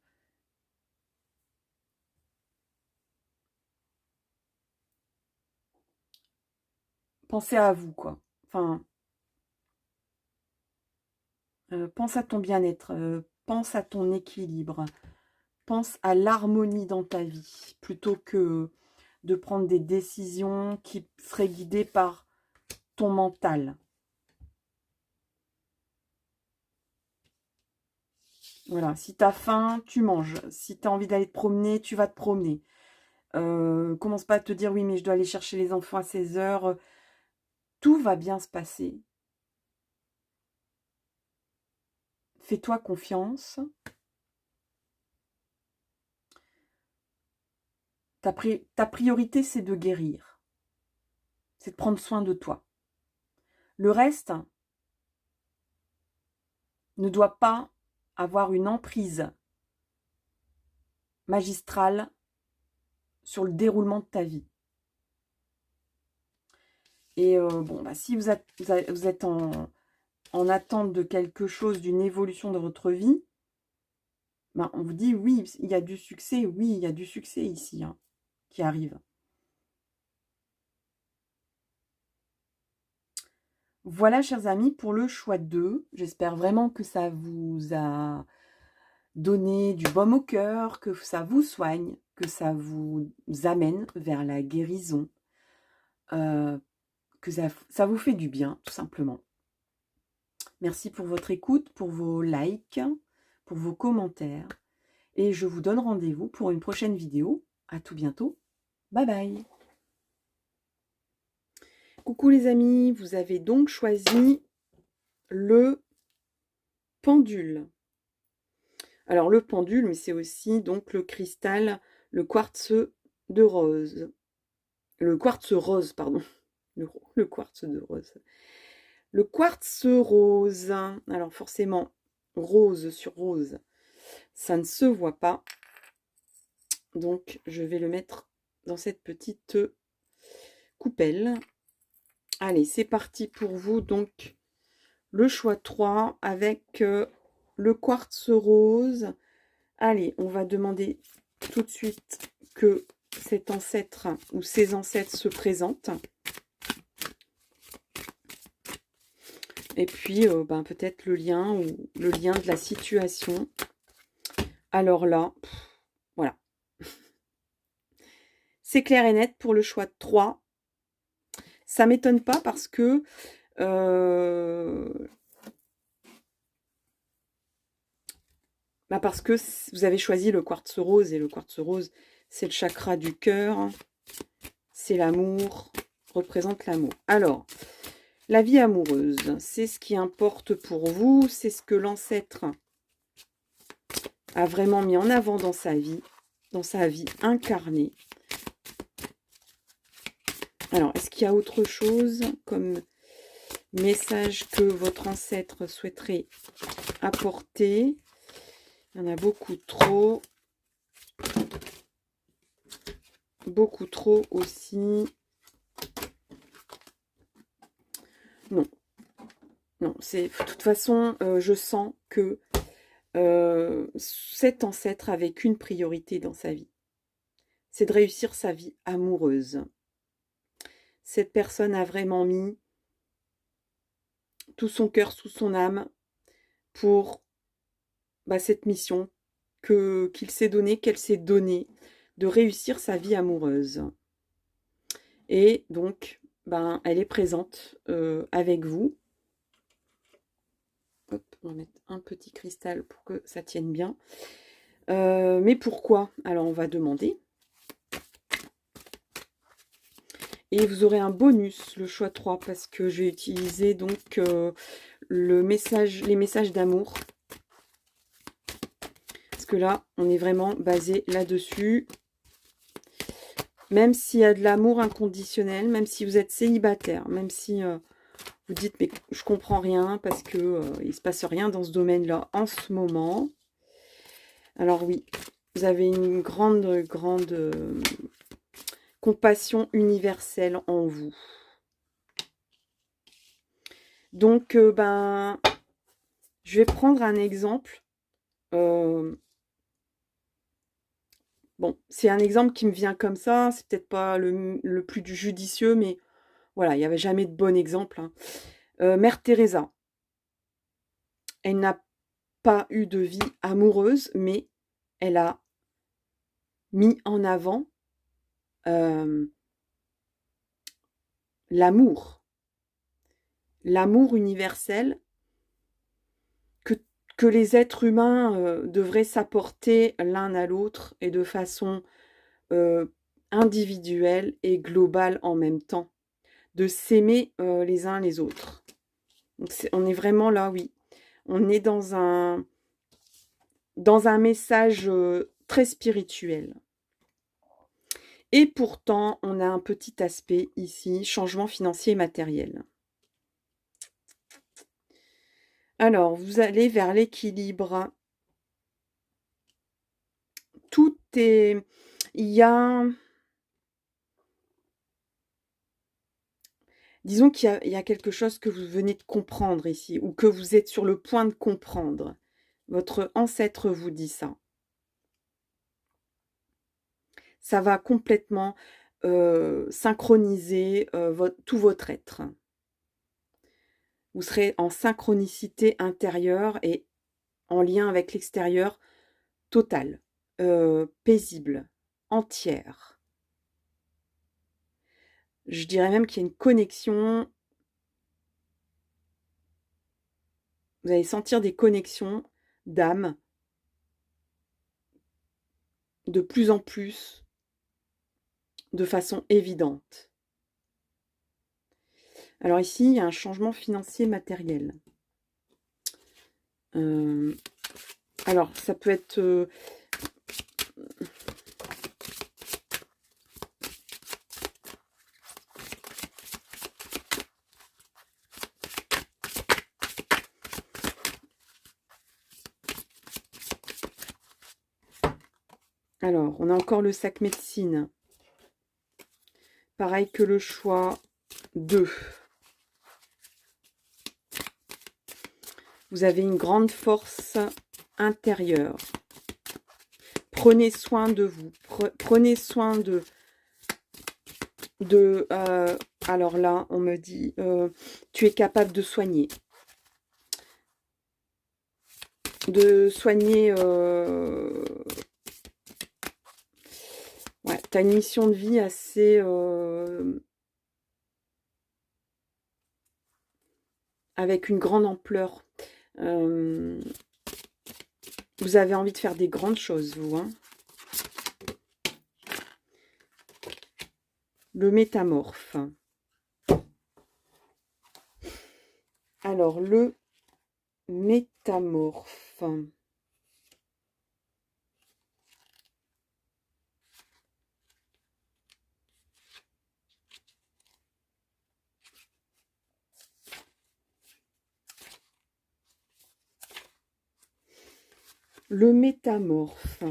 Pensez à vous, quoi. Enfin, pense à ton bien-être, pense à ton équilibre, pense à l'harmonie dans ta vie, plutôt que de prendre des décisions qui seraient guidées par ton mental. Voilà, si tu as faim, tu manges. Si tu as envie d'aller te promener, tu vas te promener. Commence pas à te dire, oui, mais je dois aller chercher les enfants à 16 heures. Tout va bien se passer. Fais-toi confiance. Ta priorité, c'est de guérir. C'est de prendre soin de toi. Le reste ne doit pas avoir une emprise magistrale sur le déroulement de ta vie. Et si vous êtes en attente de quelque chose, d'une évolution de votre vie, on vous dit oui, il y a du succès, oui, il y a du succès ici qui arrive. Voilà, chers amis, pour le choix 2. J'espère vraiment que ça vous a donné du baume au cœur, que ça vous soigne, que ça vous amène vers la guérison, que ça vous fait du bien, tout simplement. Merci pour votre écoute, pour vos likes, pour vos commentaires. Et je vous donne rendez-vous pour une prochaine vidéo. À tout bientôt. Bye bye. Coucou les amis, vous avez donc choisi le pendule. Alors le pendule, mais c'est aussi donc le cristal, le quartz de rose. Le quartz rose, pardon. Le quartz de rose. Le quartz rose. Alors forcément, rose sur rose, ça ne se voit pas. Donc je vais le mettre dans cette petite coupelle. Allez, c'est parti pour vous. Donc le choix 3 avec le quartz rose. Allez, on va demander tout de suite que cet ancêtre ou ces ancêtres se présentent. Et puis, ben, peut-être le lien ou le lien de la situation. Alors là, voilà. C'est clair et net pour le choix de 3. Ça ne m'étonne pas parce que vous avez choisi le quartz rose. Et le quartz rose, c'est le chakra du cœur. C'est l'amour, représente l'amour. Alors, la vie amoureuse, c'est ce qui importe pour vous. C'est ce que l'ancêtre a vraiment mis en avant dans sa vie incarnée. Alors, est-ce qu'il y a autre chose comme message que votre ancêtre souhaiterait apporter? Il y en a beaucoup trop. Beaucoup trop aussi. Non. Non, c'est de toute façon, je sens que cet ancêtre avait qu'une priorité dans sa vie. C'est de réussir sa vie amoureuse. Cette personne a vraiment mis tout son cœur, sous son âme pour cette mission qu'il s'est donnée, qu'elle s'est donnée, de réussir sa vie amoureuse. Et donc, elle est présente avec vous. Hop, on va mettre un petit cristal pour que ça tienne bien. Mais pourquoi? Alors, on va demander. Et vous aurez un bonus, le choix 3, parce que j'ai utilisé donc les messages d'amour. Parce que là, on est vraiment basé là-dessus. Même s'il y a de l'amour inconditionnel, même si vous êtes célibataire, même si vous dites, mais je comprends rien parce que il ne se passe rien dans ce domaine-là en ce moment. Alors oui, vous avez une grande compassion universelle en vous. Donc, je vais prendre un exemple. Bon, c'est un exemple qui me vient comme ça. C'est peut-être pas le plus judicieux, mais voilà, il n'y avait jamais de bon exemple. Hein. Mère Teresa. Elle n'a pas eu de vie amoureuse, mais elle a mis en avant l'amour. L'amour universel que les êtres humains devraient s'apporter l'un à l'autre et de façon individuelle et globale en même temps. De s'aimer les uns les autres. Donc on est vraiment là, oui. On est dans un message très spirituel. Et pourtant, on a un petit aspect ici, changement financier et matériel. Alors, vous allez vers l'équilibre. Tout est... Il y a... Disons qu'il y a quelque chose que vous venez de comprendre ici, ou que vous êtes sur le point de comprendre. Votre ancêtre vous dit ça. Ça va complètement synchroniser tout votre être. Vous serez en synchronicité intérieure et en lien avec l'extérieur total, paisible, entière. Je dirais même qu'il y a une connexion. Vous allez sentir des connexions d'âme de plus en plus, de façon évidente. Alors ici, il y a un changement financier matériel. Alors, ça peut être... alors, on a encore le sac médecine. Pareil que le choix 2. Vous avez une grande force intérieure. Prenez soin de vous. Prenez soin de alors là, on me dit, tu es capable de soigner. De soigner... ouais, tu as une mission de vie assez... avec une grande ampleur. Vous avez envie de faire des grandes choses, vous. Hein. Le métamorphe. Alors, le métamorphe. Le métamorphe.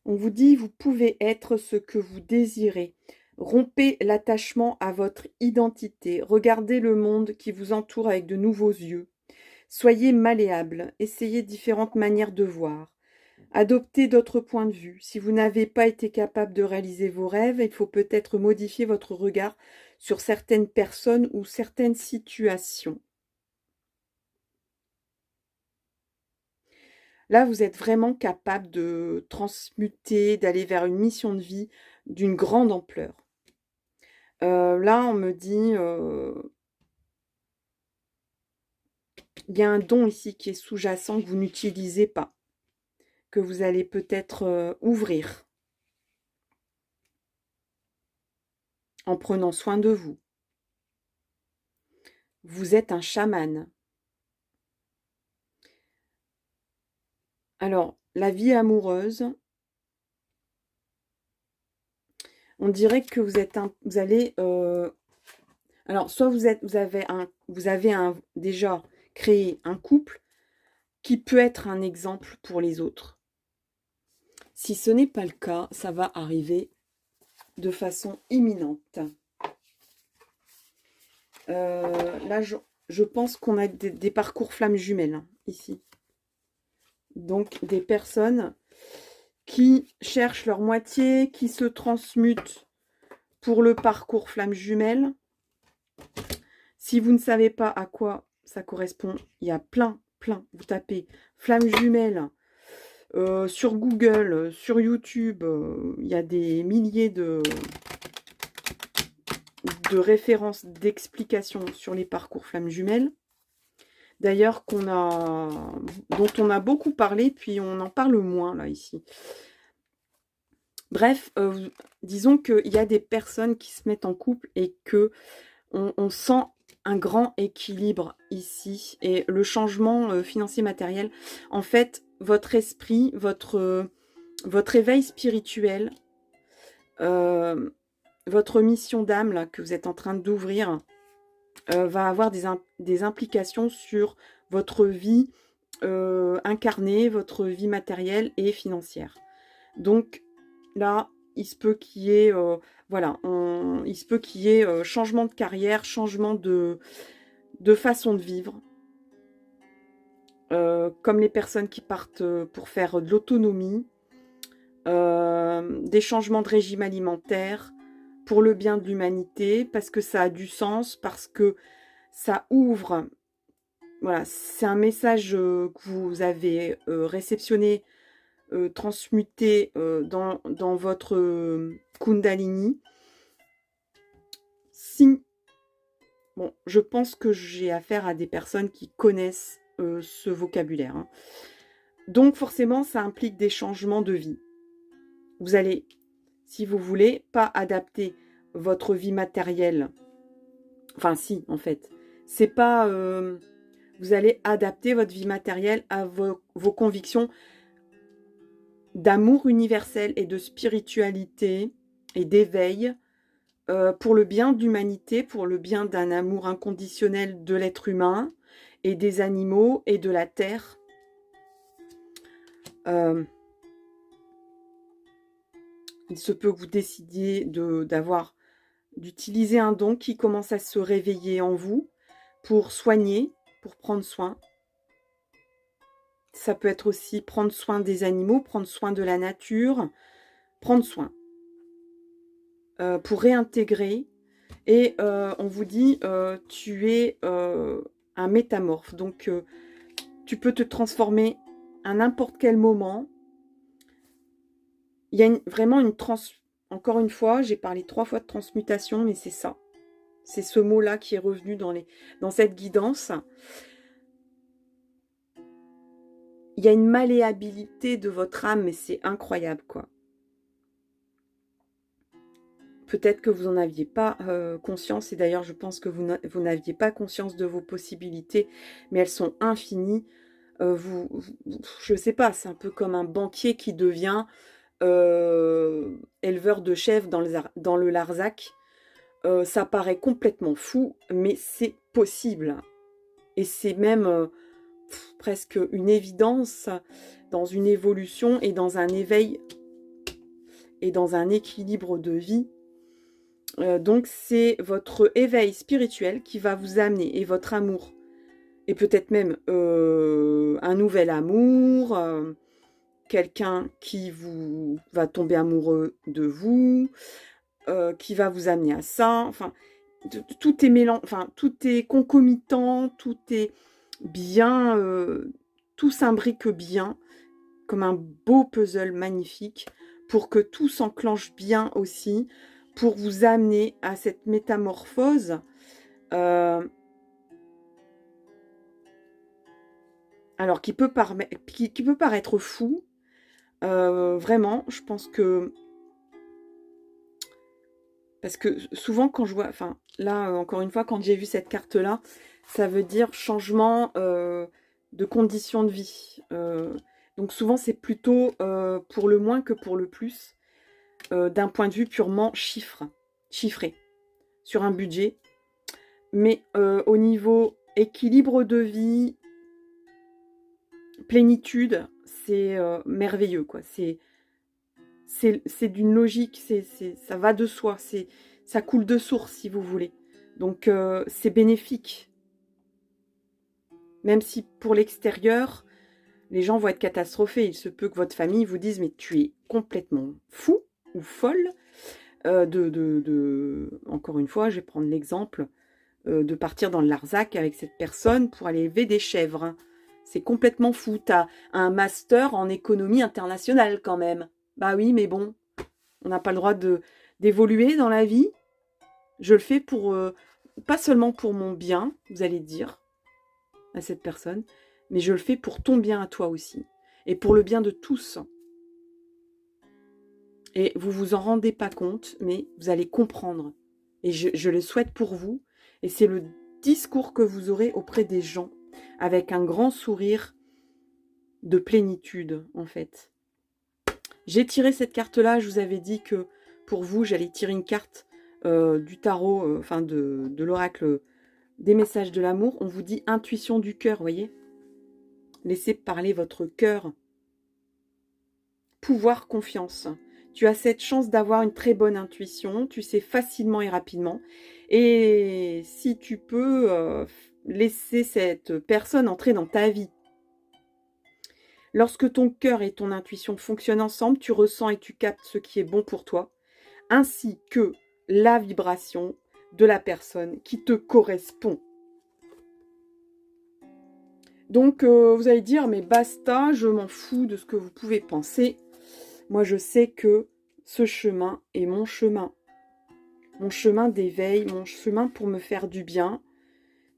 On vous dit, vous pouvez être ce que vous désirez. Rompez l'attachement à votre identité. Regardez le monde qui vous entoure avec de nouveaux yeux. Soyez malléable. Essayez différentes manières de voir. Adoptez d'autres points de vue. Si vous n'avez pas été capable de réaliser vos rêves, il faut peut-être modifier votre regard sur certaines personnes ou certaines situations. Là, vous êtes vraiment capable de transmuter, d'aller vers une mission de vie d'une grande ampleur. Là, on me dit, il y a un don ici qui est sous-jacent que vous n'utilisez pas, que vous allez peut-être ouvrir en prenant soin de vous. Vous êtes un chaman. Alors, la vie amoureuse, on dirait que vous êtes vous allez... alors, soit vous avez déjà créé un couple qui peut être un exemple pour les autres. Si ce n'est pas le cas, ça va arriver de façon imminente. Là, je pense qu'on a des parcours flammes jumelles, hein, ici. Donc, des personnes qui cherchent leur moitié, qui se transmutent pour le parcours flammes jumelles. Si vous ne savez pas à quoi ça correspond, il y a plein, vous tapez flammes jumelles sur Google, sur YouTube, il y a des milliers de références, d'explications sur les parcours flammes jumelles. D'ailleurs, dont on a beaucoup parlé, puis on en parle moins, là, ici. Bref, disons qu'il y a des personnes qui se mettent en couple et que on sent un grand équilibre ici. Et le changement financier matériel, en fait, votre esprit, votre éveil spirituel, votre mission d'âme là que vous êtes en train d'ouvrir, va avoir des implications sur votre vie incarnée, votre vie matérielle et financière. Donc là, il se peut qu'il y ait, voilà, il se peut qu'il y ait changement de carrière, changement de façon de vivre. Comme les personnes qui partent pour faire de l'autonomie, des changements de régime alimentaire, pour le bien de l'humanité, parce que ça a du sens, parce que ça ouvre. Voilà, c'est un message que vous avez réceptionné, transmuté dans votre Kundalini. Si, bon, je pense que j'ai affaire à des personnes qui connaissent ce vocabulaire, hein. Donc forcément, ça implique des changements de vie. Vous allez, si vous voulez, pas adapter votre vie matérielle. Enfin, si, en fait. C'est pas... vous allez adapter votre vie matérielle à vos convictions d'amour universel et de spiritualité et d'éveil pour le bien d'humanité, pour le bien d'un amour inconditionnel de l'être humain et des animaux et de la terre. Il se peut que vous décidiez d'utiliser un don qui commence à se réveiller en vous pour soigner, pour prendre soin. Ça peut être aussi prendre soin des animaux, prendre soin de la nature, prendre soin. Pour réintégrer. Et on vous dit, tu es un métamorphe. Donc, tu peux te transformer à n'importe quel moment. Il y a vraiment une Encore une fois, j'ai parlé 3 fois de transmutation, mais c'est ça. C'est ce mot-là qui est revenu dans cette guidance. Il y a une malléabilité de votre âme, mais c'est incroyable, quoi. Peut-être que vous n'en aviez pas conscience, et d'ailleurs, je pense que vous n'aviez pas conscience de vos possibilités, mais elles sont infinies. Je ne sais pas, c'est un peu comme un banquier qui devient éleveur de chèvres dans le Larzac. Ça paraît complètement fou, mais c'est possible. Et c'est même presque une évidence dans une évolution et dans un éveil et dans un équilibre de vie. Donc c'est votre éveil spirituel qui va vous amener, et votre amour, et peut-être même un nouvel amour, quelqu'un qui va tomber amoureux de vous, qui va vous amener à ça. Enfin, tout est enfin, tout est concomitant, tout est bien, tout s'imbrique bien, comme un beau puzzle magnifique, pour que tout s'enclenche bien aussi, pour vous amener à cette métamorphose. Alors, qui peut paraître fou. Vraiment, je pense que... Parce que souvent, quand je vois... Enfin, là, encore une fois, quand j'ai vu cette carte-là, ça veut dire changement de conditions de vie. Donc souvent, c'est plutôt pour le moins que pour le plus, d'un point de vue purement chiffré, sur un budget. Mais au niveau équilibre de vie, plénitude, c'est merveilleux, quoi. C'est d'une logique, ça va de soi, ça coule de source, si vous voulez. Donc, c'est bénéfique. Même si pour l'extérieur, les gens vont être catastrophés. Il se peut que votre famille vous dise « Mais tu es complètement fou ou folle ». Encore une fois, je vais prendre l'exemple de partir dans le Larzac avec cette personne pour aller élever des chèvres. C'est complètement fou. Tu as un master en économie internationale quand même. Bah oui, mais bon, on n'a pas le droit d'évoluer dans la vie. Je le fais pour, pas seulement pour mon bien, vous allez dire à cette personne, mais je le fais pour ton bien à toi aussi. Et pour le bien de tous. Et vous vous en rendez pas compte, mais vous allez comprendre. Et je le souhaite pour vous. Et c'est le discours que vous aurez auprès des gens, avec un grand sourire de plénitude, en fait. J'ai tiré cette carte-là, je vous avais dit que pour vous, j'allais tirer une carte du tarot, enfin de l'oracle des messages de l'amour. On vous dit intuition du cœur, voyez. Laissez parler votre cœur. Pouvoir, confiance. Tu as cette chance d'avoir une très bonne intuition, tu sais facilement et rapidement. Et si tu peux laisser cette personne entrer dans ta vie. Lorsque ton cœur et ton intuition fonctionnent ensemble, tu ressens et tu captes ce qui est bon pour toi, ainsi que la vibration de la personne qui te correspond. Donc, vous allez dire, mais basta, je m'en fous de ce que vous pouvez penser. Moi, je sais que ce chemin est mon chemin. Mon chemin d'éveil, mon chemin pour me faire du bien.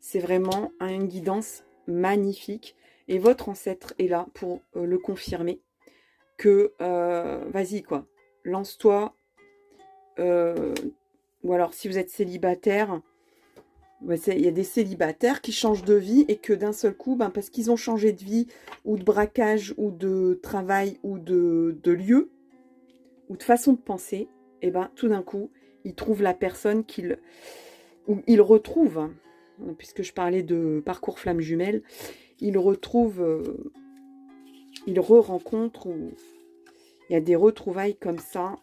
C'est vraiment une guidance magnifique. Et votre ancêtre est là pour le confirmer. Que, vas-y quoi, lance-toi. Ou alors, si vous êtes célibataire... Il y a des célibataires qui changent de vie et que d'un seul coup, parce qu'ils ont changé de vie ou de braquage ou de travail ou de lieu ou de façon de penser, et tout d'un coup, ils trouvent la personne ils retrouvent, puisque je parlais de parcours flamme jumelle, ils retrouvent, ils re-rencontrent, ou il y a des retrouvailles comme ça,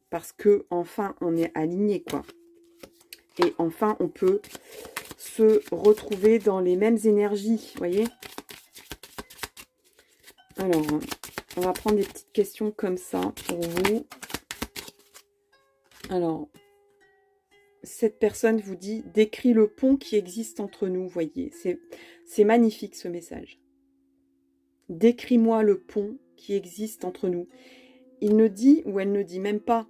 parce que enfin on est aligné quoi. Et enfin, on peut se retrouver dans les mêmes énergies, vous voyez. Alors, on va prendre des petites questions comme ça pour vous. Alors, cette personne vous dit, décrit le pont qui existe entre nous, vous voyez. C'est magnifique ce message. Décris-moi le pont qui existe entre nous. Il ne dit, ou elle ne dit même pas,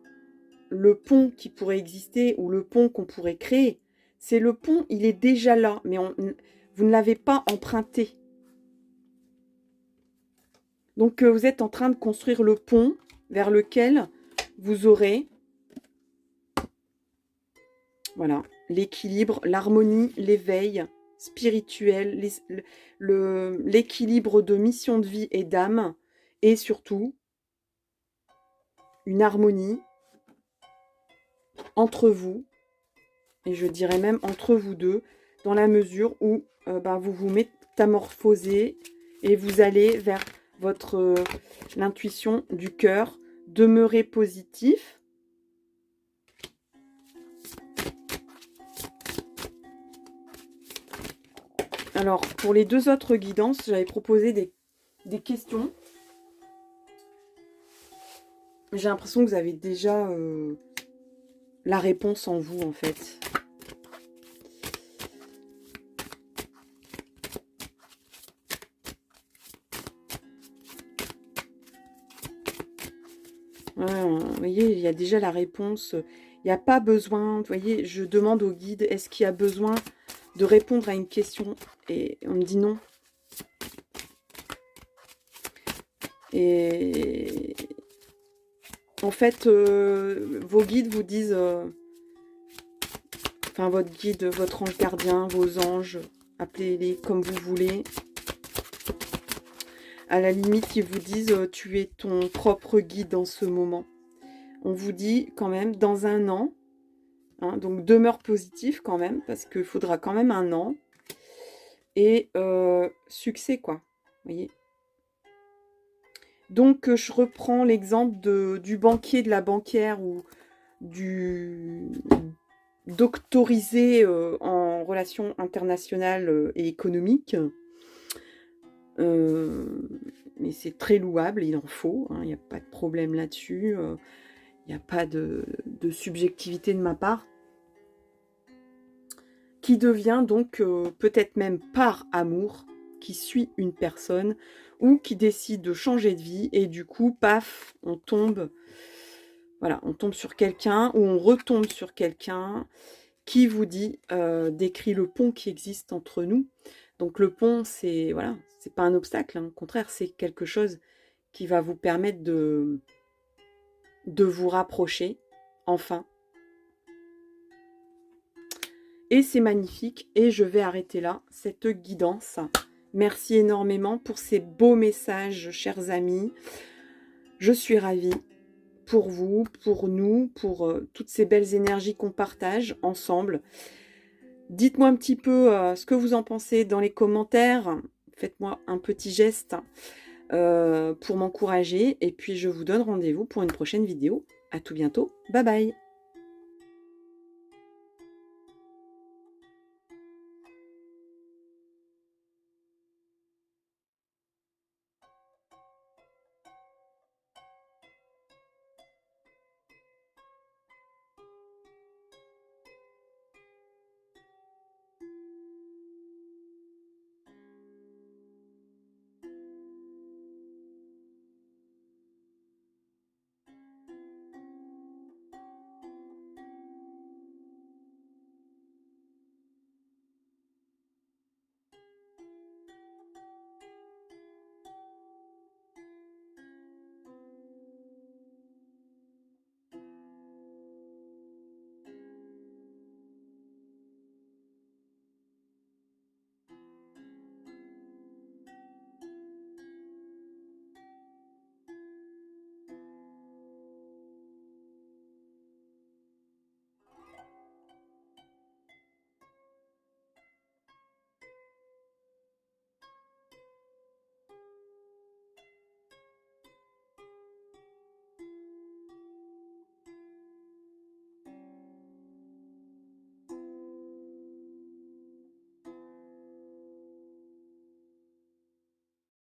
le pont qui pourrait exister ou le pont qu'on pourrait créer. C'est le pont, il est déjà là, mais vous ne l'avez pas emprunté. Donc, vous êtes en train de construire le pont vers lequel vous aurez, voilà, l'équilibre, l'harmonie, l'éveil spirituel, l'équilibre de mission de vie et d'âme, et surtout, une harmonie entre vous, et je dirais même entre vous deux, dans la mesure où vous vous métamorphosez et vous allez vers l'intuition du cœur, demeurez positif. Alors, pour les deux autres guidances, j'avais proposé des questions. J'ai l'impression que vous avez déjà la réponse en vous, en fait. Vous voyez, il y a déjà la réponse. Il n'y a pas besoin, vous voyez, je demande au guide, est-ce qu'il y a besoin de répondre à une question? Et on me dit non. Et en fait, vos guides vous disent, enfin votre guide, votre ange gardien, vos anges, appelez-les comme vous voulez. À la limite, ils vous disent, tu es ton propre guide en ce moment. On vous dit quand même, dans un an, hein, donc demeure positif quand même, parce qu'il faudra quand même un an. Et succès, quoi. Vous voyez. Donc, je reprends l'exemple du banquier, de la banquière ou du doctorisé en relations internationales et économiques. Mais c'est très louable, il en faut, hein, il n'y a pas de problème là-dessus. Il n'y a pas de subjectivité de ma part. Qui devient donc peut-être même par amour, qui suit une personne ou qui décide de changer de vie et du coup, paf, on tombe, voilà, on tombe sur quelqu'un ou on retombe sur quelqu'un qui vous dit, décrit le pont qui existe entre nous. Donc le pont, c'est voilà, c'est pas un obstacle, hein, au contraire, c'est quelque chose qui va vous permettre de vous rapprocher, enfin. Et c'est magnifique. Et je vais arrêter là cette guidance. Merci énormément pour ces beaux messages, chers amis. Je suis ravie pour vous, pour nous, pour toutes ces belles énergies qu'on partage ensemble. Dites-moi un petit peu ce que vous en pensez dans les commentaires. Faites-moi un petit geste pour m'encourager. Et puis, je vous donne rendez-vous pour une prochaine vidéo. À tout bientôt. Bye bye.